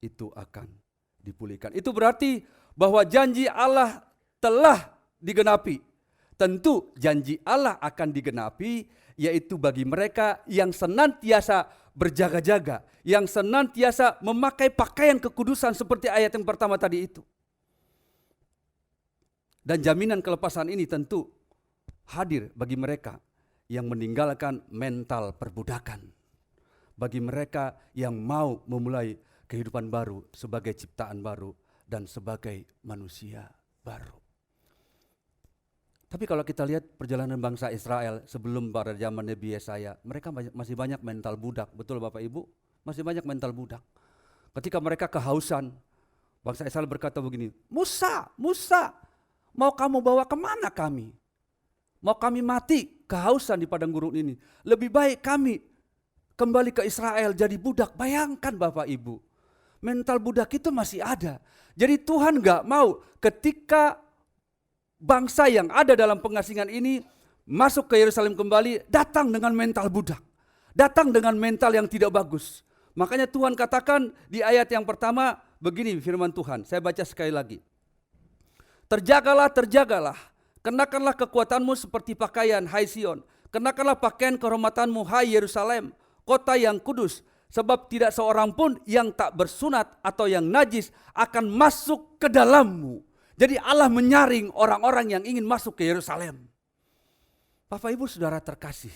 itu akan dipulihkan. Itu berarti bahwa janji Allah telah digenapi. Tentu janji Allah akan digenapi, yaitu bagi mereka yang senantiasa berjaga-jaga, yang senantiasa memakai pakaian kekudusan seperti ayat yang pertama tadi itu. Dan jaminan kelepasan ini tentu hadir bagi mereka yang meninggalkan mental perbudakan. Bagi mereka yang mau memulai kehidupan baru sebagai ciptaan baru dan sebagai manusia baru. Tapi kalau kita lihat perjalanan bangsa Israel sebelum pada zaman Nabi Yesaya, mereka masih banyak mental budak, betul Bapak Ibu? Masih banyak mental budak. Ketika mereka kehausan, bangsa Israel berkata begini, Musa, mau kamu bawa kemana kami? Mau kami mati kehausan di padang gurun ini? Lebih baik kami kembali ke Israel jadi budak. Bayangkan Bapak Ibu, mental budak itu masih ada. Jadi Tuhan gak mau ketika bangsa yang ada dalam pengasingan ini masuk ke Yerusalem kembali, datang dengan mental budak. Datang dengan mental yang tidak bagus. Makanya Tuhan katakan di ayat yang pertama begini firman Tuhan. Saya baca sekali lagi. Terjagalah, kenakanlah kekuatanmu seperti pakaian, hai Sion. Kenakanlah pakaian kehormatanmu, hai Yerusalem, kota yang kudus. Sebab tidak seorang pun yang tak bersunat atau yang najis akan masuk ke dalammu. Jadi Allah menyaring orang-orang yang ingin masuk ke Yerusalem. Bapak Ibu Saudara terkasih,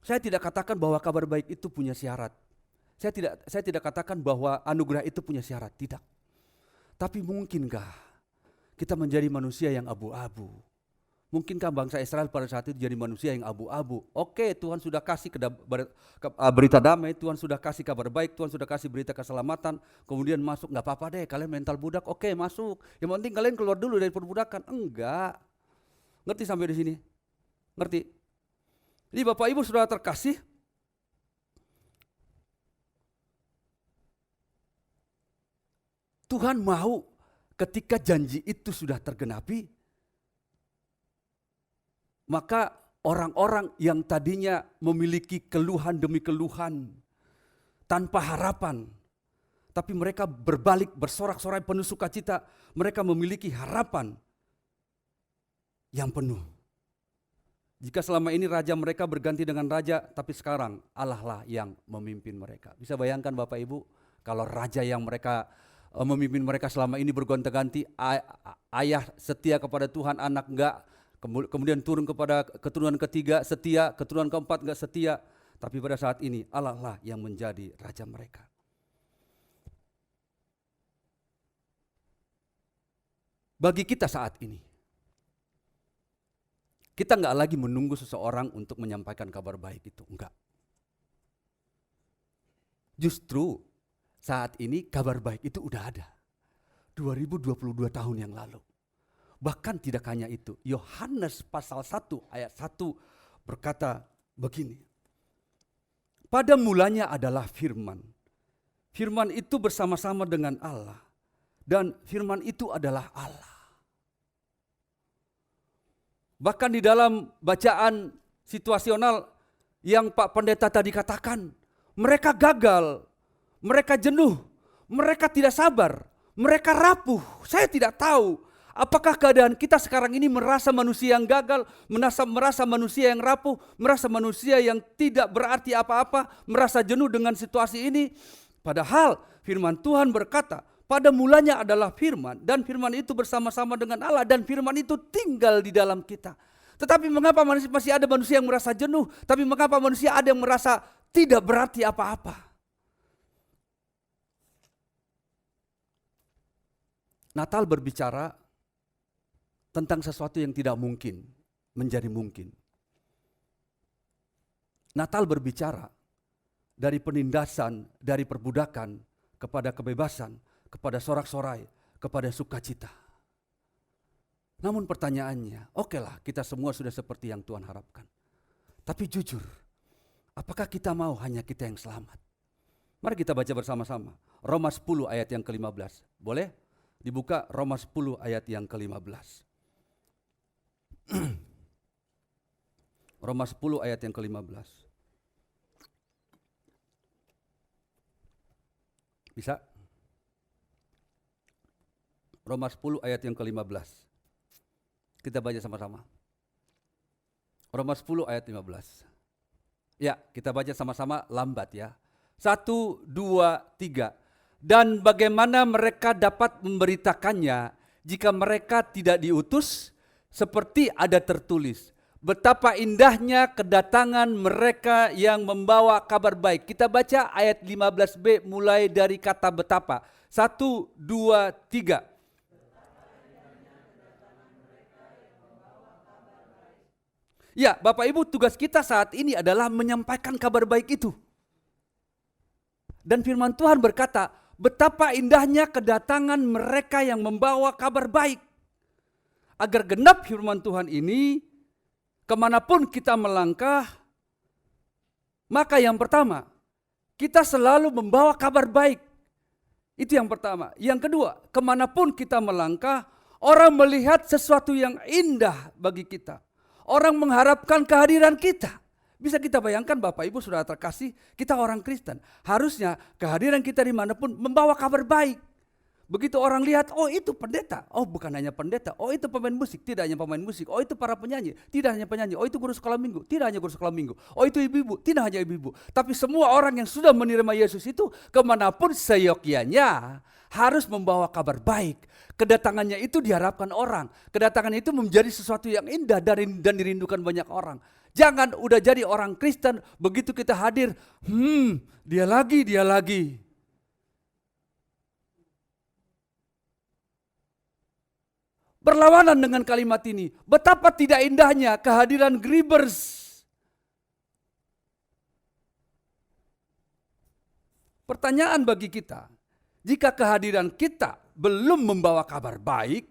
saya tidak katakan bahwa kabar baik itu punya syarat. Saya tidak katakan bahwa anugerah itu punya syarat, tidak. Tapi mungkinkah kita menjadi manusia yang abu-abu? Mungkinkah bangsa Israel pada saat itu jadi manusia yang abu-abu? Oke, Tuhan sudah kasih berita damai, Tuhan sudah kasih kabar baik, Tuhan sudah kasih berita keselamatan, kemudian masuk, nggak apa-apa deh, kalian mental budak, oke masuk. Yang penting kalian keluar dulu dari perbudakan. Enggak. Ngerti sampai di sini? Ngerti? Jadi Bapak Ibu Saudara terkasih, Tuhan mau ketika janji itu sudah tergenapi, maka orang-orang yang tadinya memiliki keluhan demi keluhan, tanpa harapan, tapi mereka berbalik bersorak-sorai penuh sukacita, mereka memiliki harapan yang penuh. Jika selama ini raja mereka berganti dengan raja, tapi sekarang Allah lah yang memimpin mereka. Bisa bayangkan Bapak Ibu, kalau raja yang mereka memimpin mereka selama ini bergonta-ganti, ayah setia kepada Tuhan, anak enggak, kemudian turun kepada keturunan ketiga setia, keturunan keempat enggak setia, tapi pada saat ini Allah lah yang menjadi raja mereka. Bagi kita saat ini, kita enggak lagi menunggu seseorang untuk menyampaikan kabar baik itu, enggak. Justru saat ini kabar baik itu udah ada. 2022 tahun yang lalu. Bahkan tidak hanya itu. Yohanes pasal 1 ayat 1 berkata begini. Pada mulanya adalah firman. Firman itu bersama-sama dengan Allah. Dan firman itu adalah Allah. Bahkan di dalam bacaan situasional yang Pak Pendeta tadi katakan, mereka gagal. Mereka jenuh, mereka tidak sabar, mereka rapuh. Saya tidak tahu apakah keadaan kita sekarang ini merasa manusia yang gagal, merasa manusia yang rapuh, merasa manusia yang tidak berarti apa-apa, merasa jenuh dengan situasi ini. Padahal firman Tuhan berkata, pada mulanya adalah firman, dan firman itu bersama-sama dengan Allah, dan firman itu tinggal di dalam kita. Tetapi mengapa masih ada manusia yang merasa jenuh, tapi mengapa manusia ada yang merasa tidak berarti apa-apa? Natal berbicara tentang sesuatu yang tidak mungkin menjadi mungkin. Natal berbicara dari penindasan, dari perbudakan kepada kebebasan, kepada sorak-sorai, kepada sukacita. Namun pertanyaannya, okelah kita semua sudah seperti yang Tuhan harapkan. Tapi jujur, apakah kita mau hanya kita yang selamat? Mari kita baca bersama-sama. Roma 10 ayat yang ke-15. Boleh? Dibuka Roma 10 ayat yang ke-15. Roma 10 ayat yang ke-15. Bisa? Roma 10 ayat yang ke-15. Kita baca sama-sama. Roma 10 ayat 15. Ya, kita baca sama-sama lambat ya. 1, 2, 3. Dan bagaimana mereka dapat memberitakannya jika mereka tidak diutus? Seperti ada tertulis, betapa indahnya kedatangan mereka yang membawa kabar baik. Kita baca ayat 15b mulai dari kata betapa. 1, 2, 3. Ya, Bapak Ibu, tugas kita saat ini adalah menyampaikan kabar baik itu. Dan firman Tuhan berkata, betapa indahnya kedatangan mereka yang membawa kabar baik. Agar genap firman Tuhan ini, kemanapun kita melangkah, maka yang pertama, kita selalu membawa kabar baik. Itu yang pertama. Yang kedua, kemanapun kita melangkah, orang melihat sesuatu yang indah bagi kita. Orang mengharapkan kehadiran kita. Bisa kita bayangkan Bapak Ibu Saudara terkasih, kita orang Kristen. Harusnya kehadiran kita dimanapun membawa kabar baik. Begitu orang lihat, oh itu pendeta, oh bukan hanya pendeta, oh itu pemain musik, tidak hanya pemain musik, oh itu para penyanyi, tidak hanya penyanyi, oh itu guru sekolah minggu, tidak hanya guru sekolah minggu, oh itu ibu-ibu, tidak hanya ibu-ibu. Tapi semua orang yang sudah menerima Yesus itu kemanapun seyogyanya harus membawa kabar baik. Kedatangannya itu diharapkan orang, kedatangannya itu menjadi sesuatu yang indah dan dirindukan banyak orang. Jangan udah jadi orang Kristen, begitu kita hadir, dia lagi. Berlawanan dengan kalimat ini, betapa tidak indahnya kehadiran Gribers. Pertanyaan bagi kita, jika kehadiran kita belum membawa kabar baik,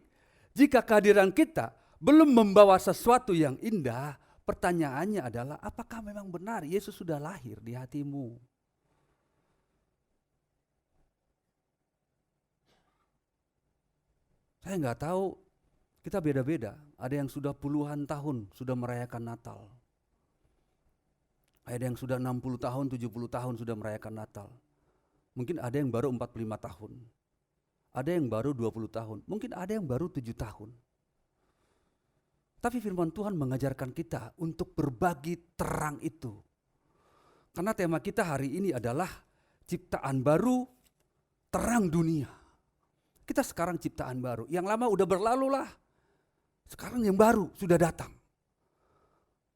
jika kehadiran kita belum membawa sesuatu yang indah, pertanyaannya adalah apakah memang benar Yesus sudah lahir di hatimu? Saya nggak tahu. Kita beda-beda, ada yang sudah puluhan tahun sudah merayakan Natal. Ada yang sudah 60 tahun, 70 tahun sudah merayakan Natal. Mungkin ada yang baru 45 tahun. Ada yang baru 20 tahun, mungkin ada yang baru 7 tahun. Tapi firman Tuhan mengajarkan kita untuk berbagi terang itu. Karena tema kita hari ini adalah ciptaan baru, terang dunia. Kita sekarang ciptaan baru, yang lama udah berlalu lah. Sekarang yang baru sudah datang.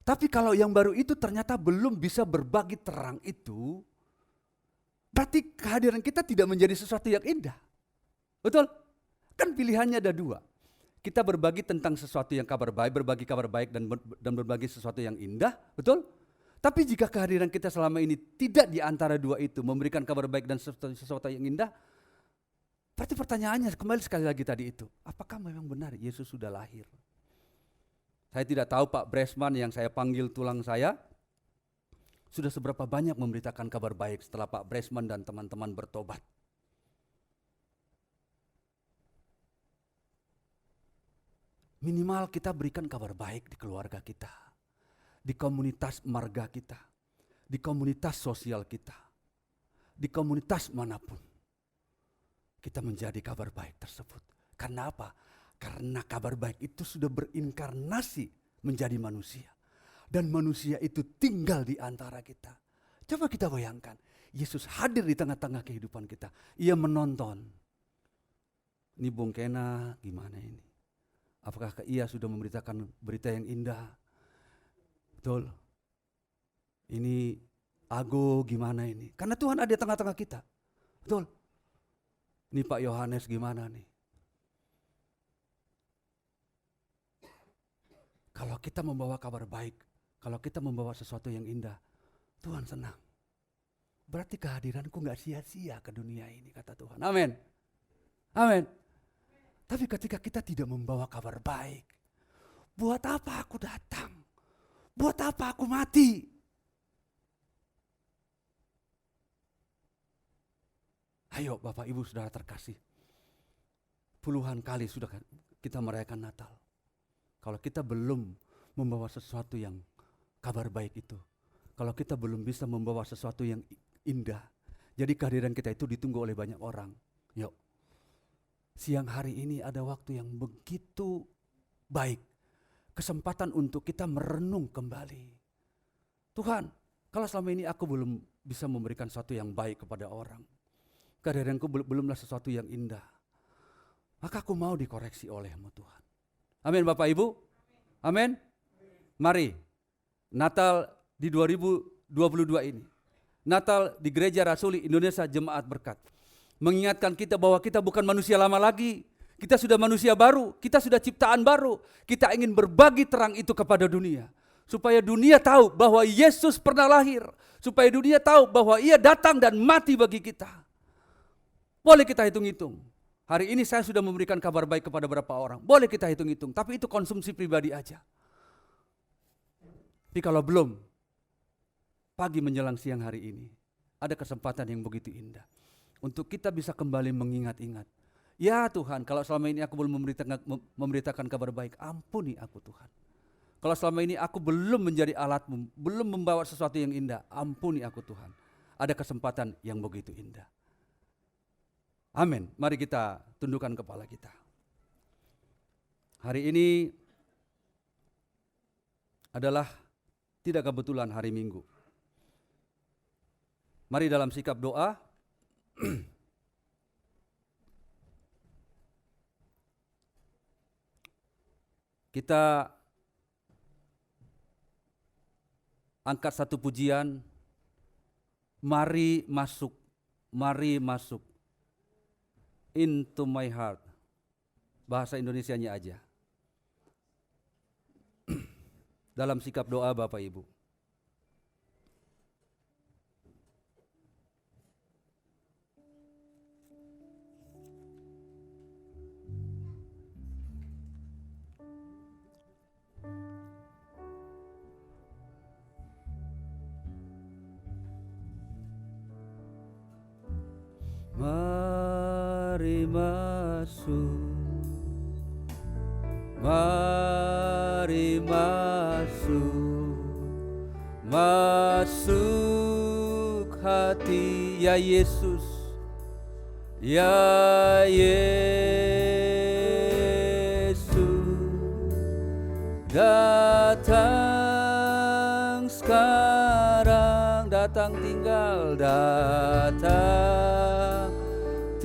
Tapi kalau yang baru itu ternyata belum bisa berbagi terang itu, berarti kehadiran kita tidak menjadi sesuatu yang indah. Betul? Kan pilihannya ada dua. Kita berbagi tentang sesuatu yang kabar baik, berbagi kabar baik dan berbagi sesuatu yang indah, betul? Tapi jika kehadiran kita selama ini tidak di antara dua itu, memberikan kabar baik dan sesuatu yang indah, berarti pertanyaannya kembali sekali lagi tadi itu, apakah memang benar Yesus sudah lahir? Saya tidak tahu Pak Bresman yang saya panggil tulang saya, sudah seberapa banyak memberitakan kabar baik setelah Pak Bresman dan teman-teman bertobat. Minimal kita berikan kabar baik di keluarga kita, di komunitas marga kita, di komunitas sosial kita, di komunitas manapun. Kita menjadi kabar baik tersebut. Karena apa? Karena kabar baik itu sudah berinkarnasi menjadi manusia. Dan manusia itu tinggal di antara kita. Coba kita bayangkan, Yesus hadir di tengah-tengah kehidupan kita. Ia menonton. Ini Bung Kena gimana ini? Apakah ia sudah memberitakan berita yang indah? Betul. Ini Ago gimana ini? Karena Tuhan ada di tengah-tengah kita. Betul. Ini Pak Yohanes gimana nih? Kalau kita membawa kabar baik, kalau kita membawa sesuatu yang indah, Tuhan senang. Berarti kehadiranku gak sia-sia ke dunia ini, kata Tuhan. Amin. Amin. Tapi ketika kita tidak membawa kabar baik, buat apa aku datang? Buat apa aku mati? Ayo Bapak Ibu Saudara terkasih, puluhan kali sudah kita merayakan Natal. Kalau kita belum membawa sesuatu yang kabar baik itu, kalau kita belum bisa membawa sesuatu yang indah, jadi kehadiran kita itu ditunggu oleh banyak orang. Yuk, siang hari ini ada waktu yang begitu baik, kesempatan untuk kita merenung kembali. Tuhan, kalau selama ini aku belum bisa memberikan sesuatu yang baik kepada orang, kehadiranku belumlah sesuatu yang indah, maka aku mau dikoreksi oleh-Mu Tuhan. Amin Bapak Ibu. Amin. Mari Natal di 2022 ini, Natal di Gereja Rasuli Indonesia Jemaat Berkat, mengingatkan kita bahwa kita bukan manusia lama lagi. Kita sudah manusia baru, kita sudah ciptaan baru. Kita ingin berbagi terang itu kepada dunia, supaya dunia tahu bahwa Yesus pernah lahir, supaya dunia tahu bahwa ia datang dan mati bagi kita. Boleh kita hitung-hitung. Hari ini saya sudah memberikan kabar baik kepada beberapa orang. Boleh kita hitung-hitung, tapi itu konsumsi pribadi aja. Tapi kalau belum, pagi menjelang siang hari ini, ada kesempatan yang begitu indah. Untuk kita bisa kembali mengingat-ingat. Ya Tuhan, kalau selama ini aku belum memberitakan kabar baik, ampuni aku Tuhan. Kalau selama ini aku belum menjadi alatmu, belum membawa sesuatu yang indah, ampuni aku Tuhan. Ada kesempatan yang begitu indah. Amin. Mari kita tundukkan kepala kita. Hari ini adalah tidak kebetulan hari Minggu. Mari dalam sikap doa kita angkat satu pujian, mari masuk into my heart. Bahasa Indonesianya aja. Dalam sikap doa Bapak Ibu. Mari masuk, mari masuk, masuk hati ya Yesus, ya Yesus, datang sekarang, datang tinggal, datang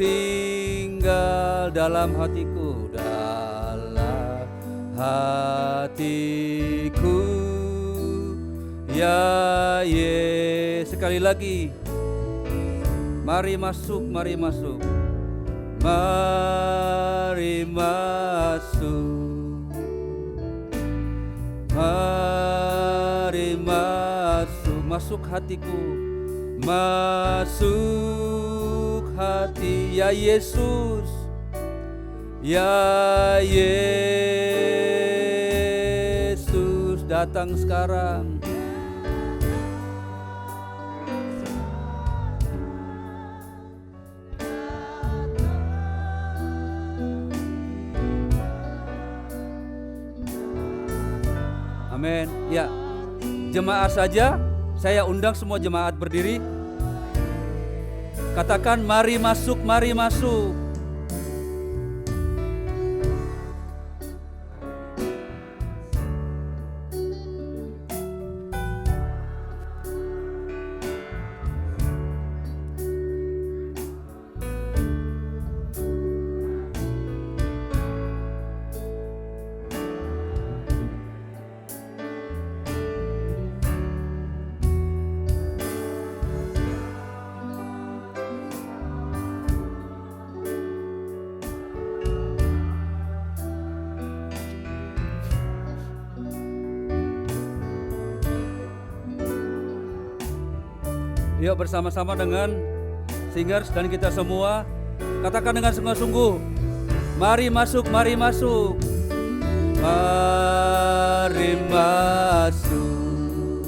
tinggal dalam hatiku, dalam hatiku, ya Yesus. Sekali lagi, mari masuk, mari masuk, mari masuk, mari masuk, masuk hatiku, masuk hati ya Yesus, ya Yesus, datang sekarang. Amin. Ya, jemaat saja, saya undang semua jemaat berdiri. Katakan mari masuk, mari masuk. Yuk bersama-sama dengan singers dan kita semua katakan dengan sungguh-sungguh, mari masuk, mari masuk, mari masuk,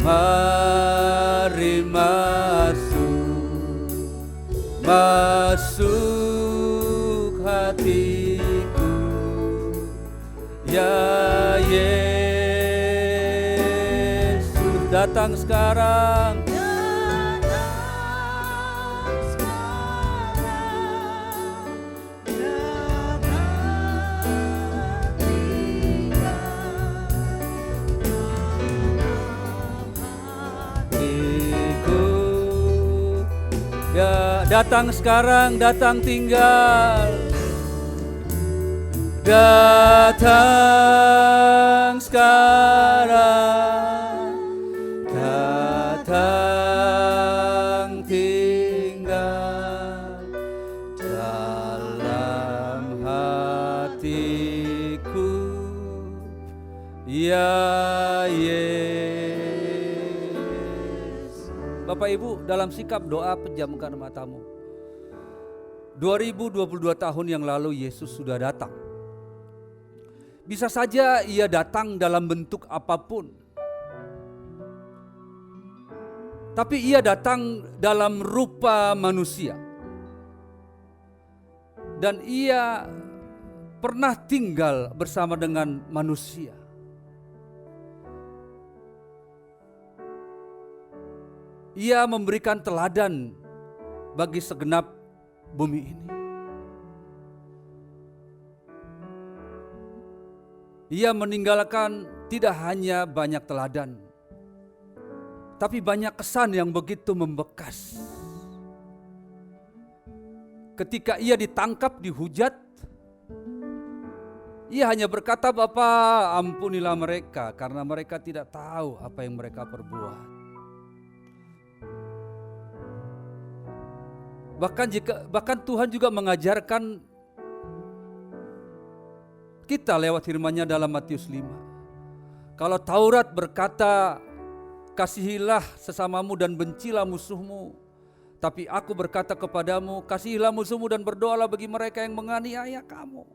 mari masuk, masuk hatiku, ya Yesus, datang sekarang. Ya, datang sekarang, datang tinggal, datang sekarang, datang tinggal dalam hatiku, ya Yesus. Bapak Ibu, dalam sikap doa pejamkan matamu. 2022 tahun yang lalu Yesus sudah datang. Bisa saja ia datang dalam bentuk apapun. Tapi ia datang dalam rupa manusia. Dan ia pernah tinggal bersama dengan manusia. Ia memberikan teladan bagi segenap bumi ini. Ia meninggalkan tidak hanya banyak teladan, tapi banyak kesan yang begitu membekas. Ketika ia ditangkap, dihujat, ia hanya berkata, "Bapa, ampunilah mereka karena mereka tidak tahu apa yang mereka perbuat." Bahkan Tuhan juga mengajarkan kita lewat firman-Nya dalam Matius 5. Kalau Taurat berkata, "Kasihilah sesamamu dan bencilah musuhmu," tapi aku berkata kepadamu, kasihilah musuhmu dan berdoalah bagi mereka yang menganiaya kamu.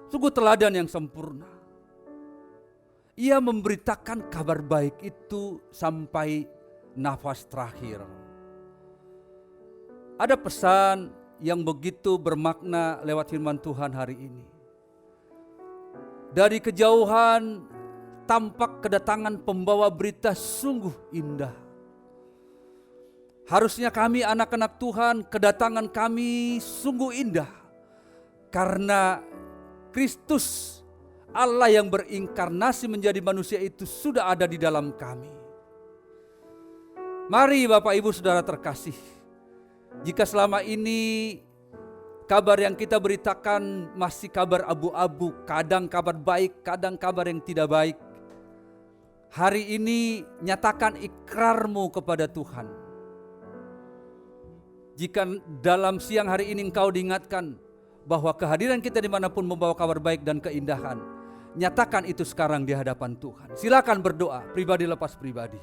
Sungguh teladan yang sempurna. Ia memberitakan kabar baik itu sampai nafas terakhir. Ada pesan yang begitu bermakna lewat firman Tuhan hari ini. Dari kejauhan tampak kedatangan pembawa berita sungguh indah. Harusnya kami anak-anak Tuhan, kedatangan kami sungguh indah. Karena Kristus, Allah yang berinkarnasi menjadi manusia itu sudah ada di dalam kami. Mari Bapak Ibu Saudara terkasih, jika selama ini kabar yang kita beritakan masih kabar abu-abu, kadang kabar baik, kadang kabar yang tidak baik, hari ini nyatakan ikrarmu kepada Tuhan. Jika dalam siang hari ini engkau diingatkan bahwa kehadiran kita dimanapun membawa kabar baik dan keindahan, nyatakan itu sekarang di hadapan Tuhan. Silakan berdoa, pribadi lepas pribadi.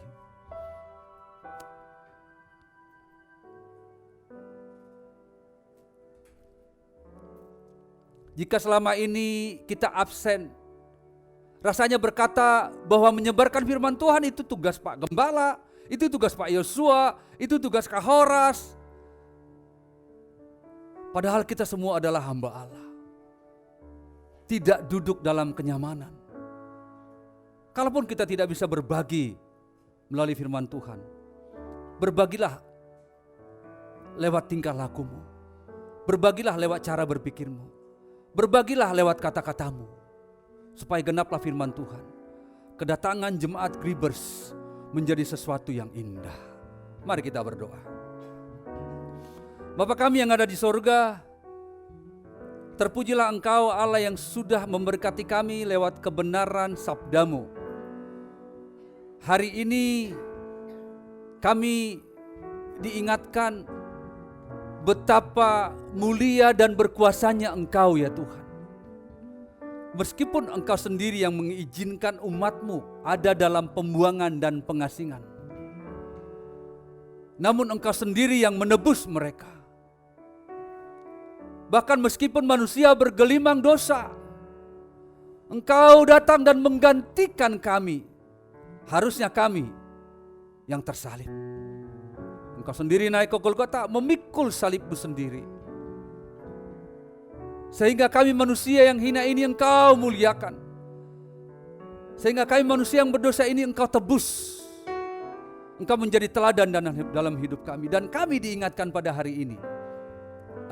Jika selama ini kita absen, rasanya berkata bahwa menyebarkan firman Tuhan itu tugas Pak Gembala, itu tugas Pak Yosua, itu tugas Kak Horas. Padahal kita semua adalah hamba Allah. Tidak duduk dalam kenyamanan. Kalaupun kita tidak bisa berbagi melalui firman Tuhan, berbagilah lewat tingkah lakumu. Berbagilah lewat cara berpikirmu. Berbagilah lewat kata-katamu, supaya genaplah firman Tuhan. Kedatangan jemaat Gribers menjadi sesuatu yang indah. Mari kita berdoa. Bapa kami yang ada di sorga, terpujilah Engkau Allah yang sudah memberkati kami lewat kebenaran sabdamu. Hari ini kami diingatkan betapa mulia dan berkuasanya Engkau ya Tuhan. Meskipun Engkau sendiri yang mengizinkan umat-Mu ada dalam pembuangan dan pengasingan, namun Engkau sendiri yang menebus mereka. Bahkan meskipun manusia bergelimang dosa, Engkau datang dan menggantikan kami. Harusnya kami yang tersalib. Engkau sendiri naik ke Golgota, memikul salib-Mu sendiri. Sehingga kami manusia yang hina ini Engkau muliakan. Sehingga kami manusia yang berdosa ini Engkau tebus. Engkau menjadi teladan dalam hidup kami. Dan kami diingatkan pada hari ini,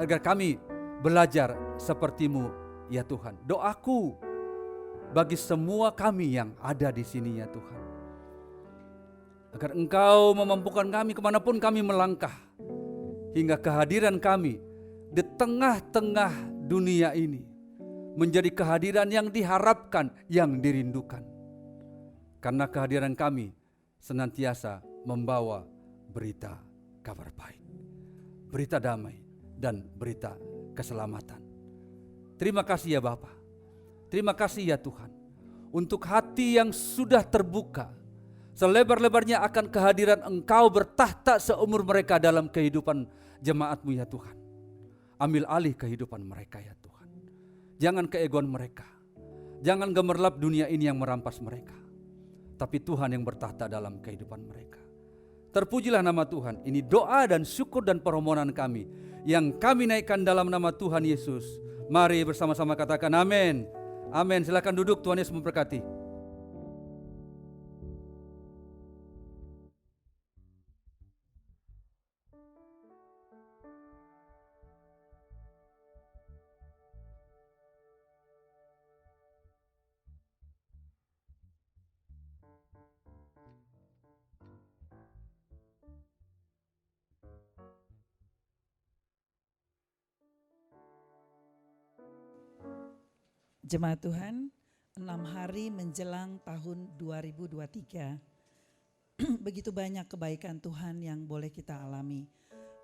agar kami belajar seperti-Mu ya Tuhan. Doaku bagi semua kami yang ada di sini ya Tuhan, agar Engkau memampukan kami kemanapun kami melangkah, hingga kehadiran kami di tengah-tengah dunia ini menjadi kehadiran yang diharapkan, yang dirindukan. Karena kehadiran kami senantiasa membawa berita kabar baik, berita damai, dan berita keselamatan. Terima kasih ya Bapa. Terima kasih ya Tuhan, untuk hati yang sudah terbuka, Selebar-lebarnya akan kehadiran Engkau bertahta seumur mereka dalam kehidupan jemaat-Mu ya Tuhan. Ambil alih kehidupan mereka ya Tuhan. Jangan keegoan mereka. Jangan gemerlap dunia ini yang merampas mereka. Tapi Tuhan yang bertahta dalam kehidupan mereka. Terpujilah nama Tuhan. Ini doa dan syukur dan permohonan kami yang kami naikkan dalam nama Tuhan Yesus. Mari bersama-sama katakan amin. Amin. Silakan duduk, Tuhan Yesus memberkati. Jemaat Tuhan, 6 hari menjelang tahun 2023, begitu banyak kebaikan Tuhan yang boleh kita alami.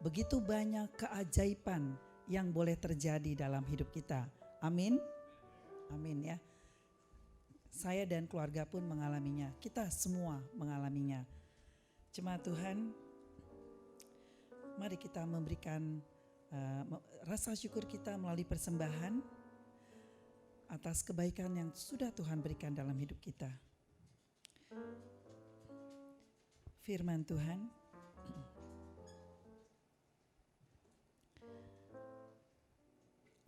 Begitu banyak keajaiban yang boleh terjadi dalam hidup kita. Amin. Amin ya. Saya dan keluarga pun mengalaminya. Kita semua mengalaminya. Jemaat Tuhan, mari kita memberikan rasa syukur kita melalui persembahan atas kebaikan yang sudah Tuhan berikan dalam hidup kita. Firman Tuhan,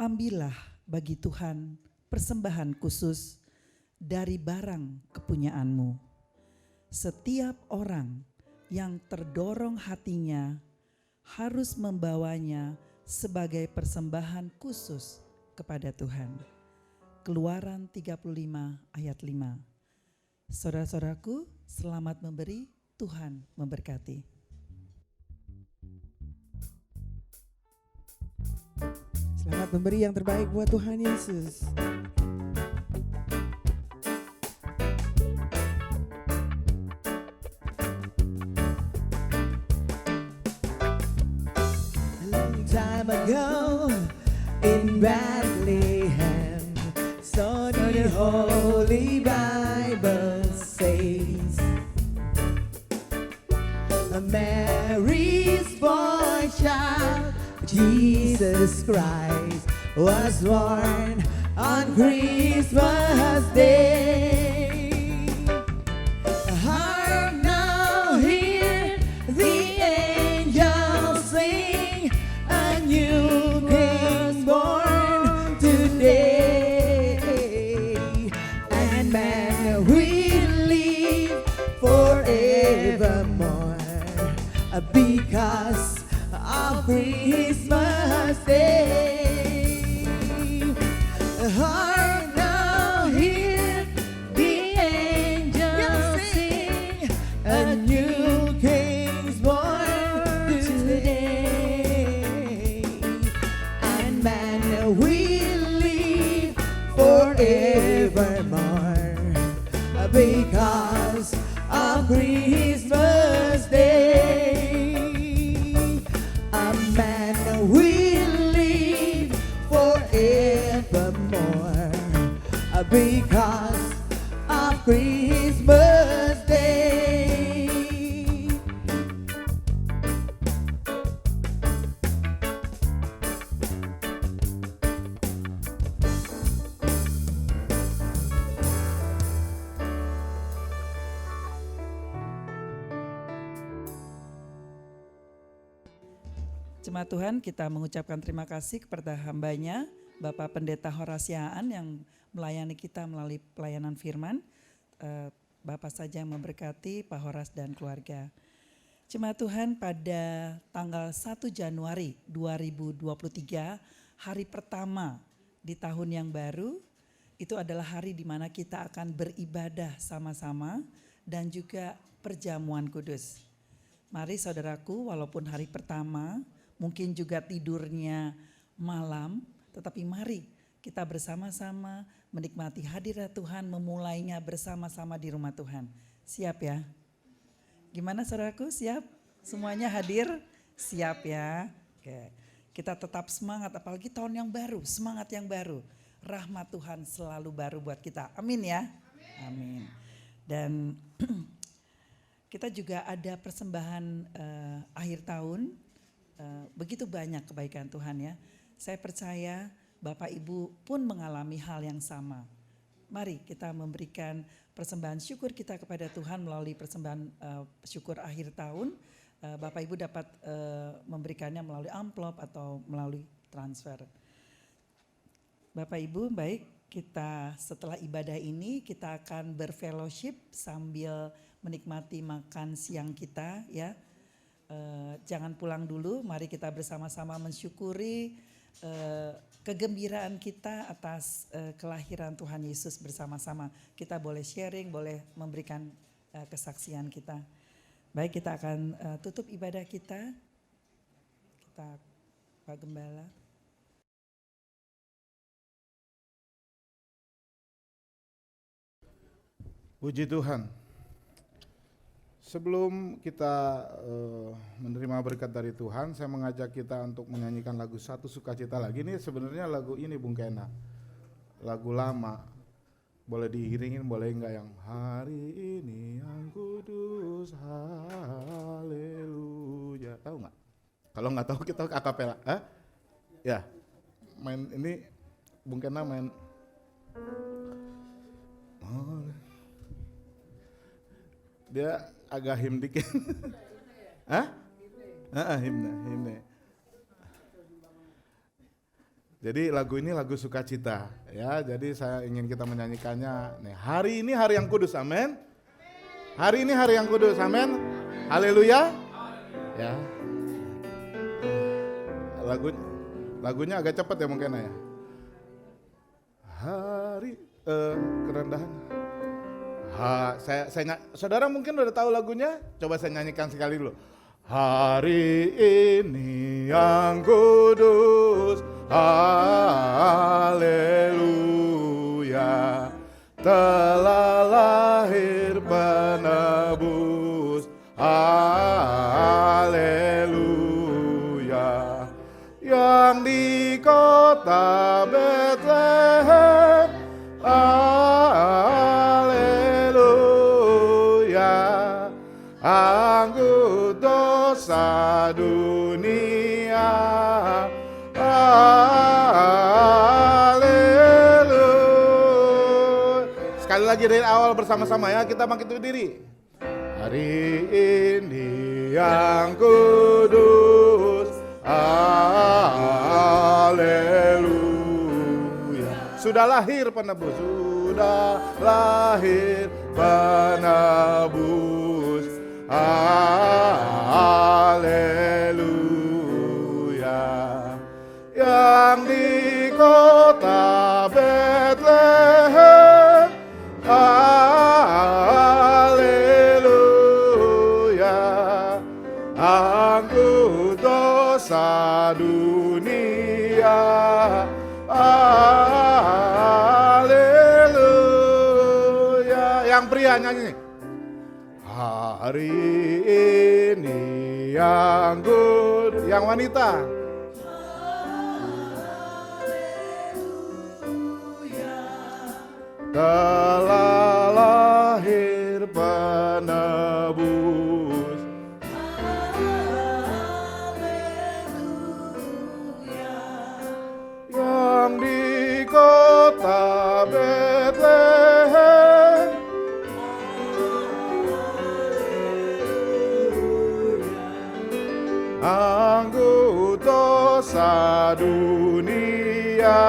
ambillah bagi Tuhan persembahan khusus dari barang kepunyaanmu. Setiap orang yang terdorong hatinya harus membawanya sebagai persembahan khusus kepada Tuhan. Keluaran 35 ayat 5. Saudara-saudaraku, selamat memberi, Tuhan memberkati. Selamat memberi yang terbaik buat Tuhan Yesus. A long time ago in Bethlehem, so the Holy Bible says, Mary's boy child, Jesus Christ, was born on Christmas Day. Hark now, hear the angels sing, a new King born today, and man will live forevermore because of Christmas Day. Hark now, hear the angels sing, a new King's born today, and man will live forevermore because of Christmas Day. A man will live forevermore because of Christmas Day. Jemaat Tuhan, kita mengucapkan terima kasih kepada hambanya, Bapak Pendeta Horasiaan yang melayani kita melalui pelayanan firman. Bapak saja yang memberkati Pak Horas dan keluarga. Jemaat Tuhan, pada tanggal 1 Januari 2023, hari pertama di tahun yang baru, itu adalah hari di mana kita akan beribadah sama-sama dan juga perjamuan kudus. Mari saudaraku, walaupun hari pertama, mungkin juga tidurnya malam, tetapi mari kita bersama-sama menikmati hadirat Tuhan, memulainya bersama-sama di rumah Tuhan. Siap ya? Gimana saudaraku, siap? Semuanya hadir? Siap ya? Oke. Kita tetap semangat, apalagi tahun yang baru, semangat yang baru. Rahmat Tuhan selalu baru buat kita. Amin ya? Amin. Dan Kita juga ada persembahan akhir tahun, begitu banyak kebaikan Tuhan ya. Saya percaya Bapak Ibu pun mengalami hal yang sama. Mari kita memberikan persembahan syukur kita kepada Tuhan melalui persembahan syukur akhir tahun. Bapak Ibu dapat memberikannya melalui amplop atau melalui transfer. Bapak Ibu, baik, kita setelah ibadah ini kita akan berfellowship sambil menikmati makan siang kita ya. Jangan pulang dulu, mari kita bersama-sama mensyukuri kegembiraan kita atas kelahiran Tuhan Yesus bersama-sama. Kita boleh sharing, boleh memberikan kesaksian kita. Baik, kita akan tutup ibadah kita. Kita Pak Gembala. Puji Tuhan. Sebelum kita menerima berkat dari Tuhan, saya mengajak kita untuk menyanyikan lagu Satu Sukacita lagi. Ini sebenarnya lagu ini Bung Kena, lagu lama. Boleh diiringin, boleh enggak yang hari ini yang kudus, haleluya. Tahu nggak? Kalau nggak tahu kita akapela. Ya, main ini Bung Kena main. Dia agak him dikit. Himne. Jadi lagu ini lagu sukacita ya. Jadi saya ingin kita menyanyikannya. Nih, hari ini hari yang kudus, amin. Hari ini hari yang kudus, amin. Haleluya. Ya. Lagunya agak cepat ya mungkin ya. Hari kerendahan. Saudara mungkin udah tahu lagunya, coba saya nyanyikan sekali dulu. Hari ini yang kudus, haleluya, telah lahir penebus, haleluya, yang di kota Betlehem, anggut dosa dunia, haleluya. Sekali lagi dari awal bersama-sama ya, kita bangkit berdiri. Hari ini yang kudus, haleluya. Sudah lahir penebus, sudah lahir penebus, haleluya, yang di kota Betlehem, haleluya, anggut dosa dunia, haleluya. Yang pria nyanyi. Hari ini yang kudus, yang wanita. Telah lahir penebus, yang di kota Betlehem, anggut dosa dunia,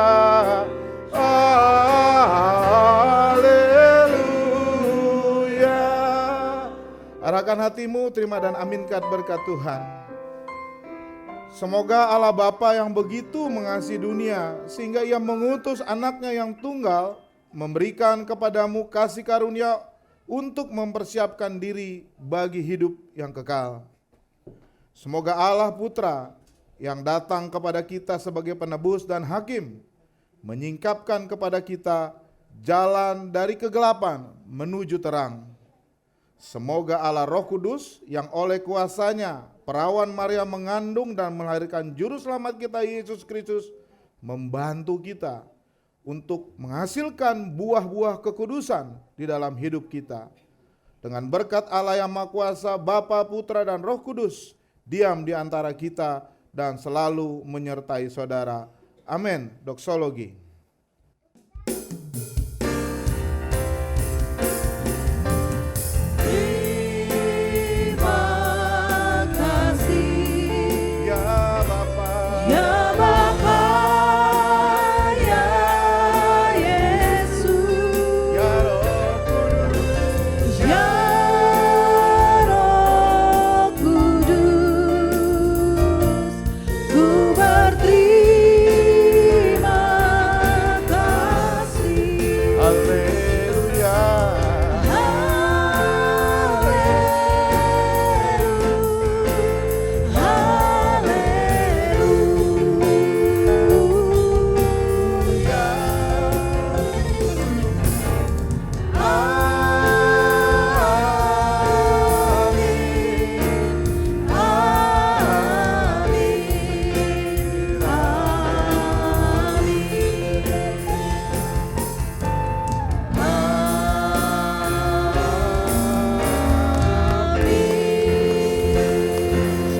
haleluya. Arahkan hatimu, terima dan aminkan berkat Tuhan. Semoga Allah Bapa yang begitu mengasihi dunia sehingga Ia mengutus anaknya yang tunggal memberikan kepadamu kasih karunia untuk mempersiapkan diri bagi hidup yang kekal. Semoga Allah Putra yang datang kepada kita sebagai penebus dan hakim menyingkapkan kepada kita jalan dari kegelapan menuju terang. Semoga Allah Roh Kudus yang oleh kuasanya perawan Maria mengandung dan melahirkan juru selamat kita Yesus Kristus membantu kita untuk menghasilkan buah-buah kekudusan di dalam hidup kita. Dengan berkat Allah yang Maha Kuasa, Bapa, Putra, dan Roh Kudus, diam di antara kita dan selalu menyertai saudara. Amin. Doksologi. Terima kasih Ya Bapa, ya Bapa, ya Yesus, ya Roh Kudus, ya Roh Kudus, ku berterima kasih. Haleluya.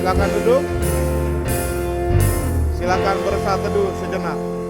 Silakan duduk. Silakan bersatu teduh sejenak.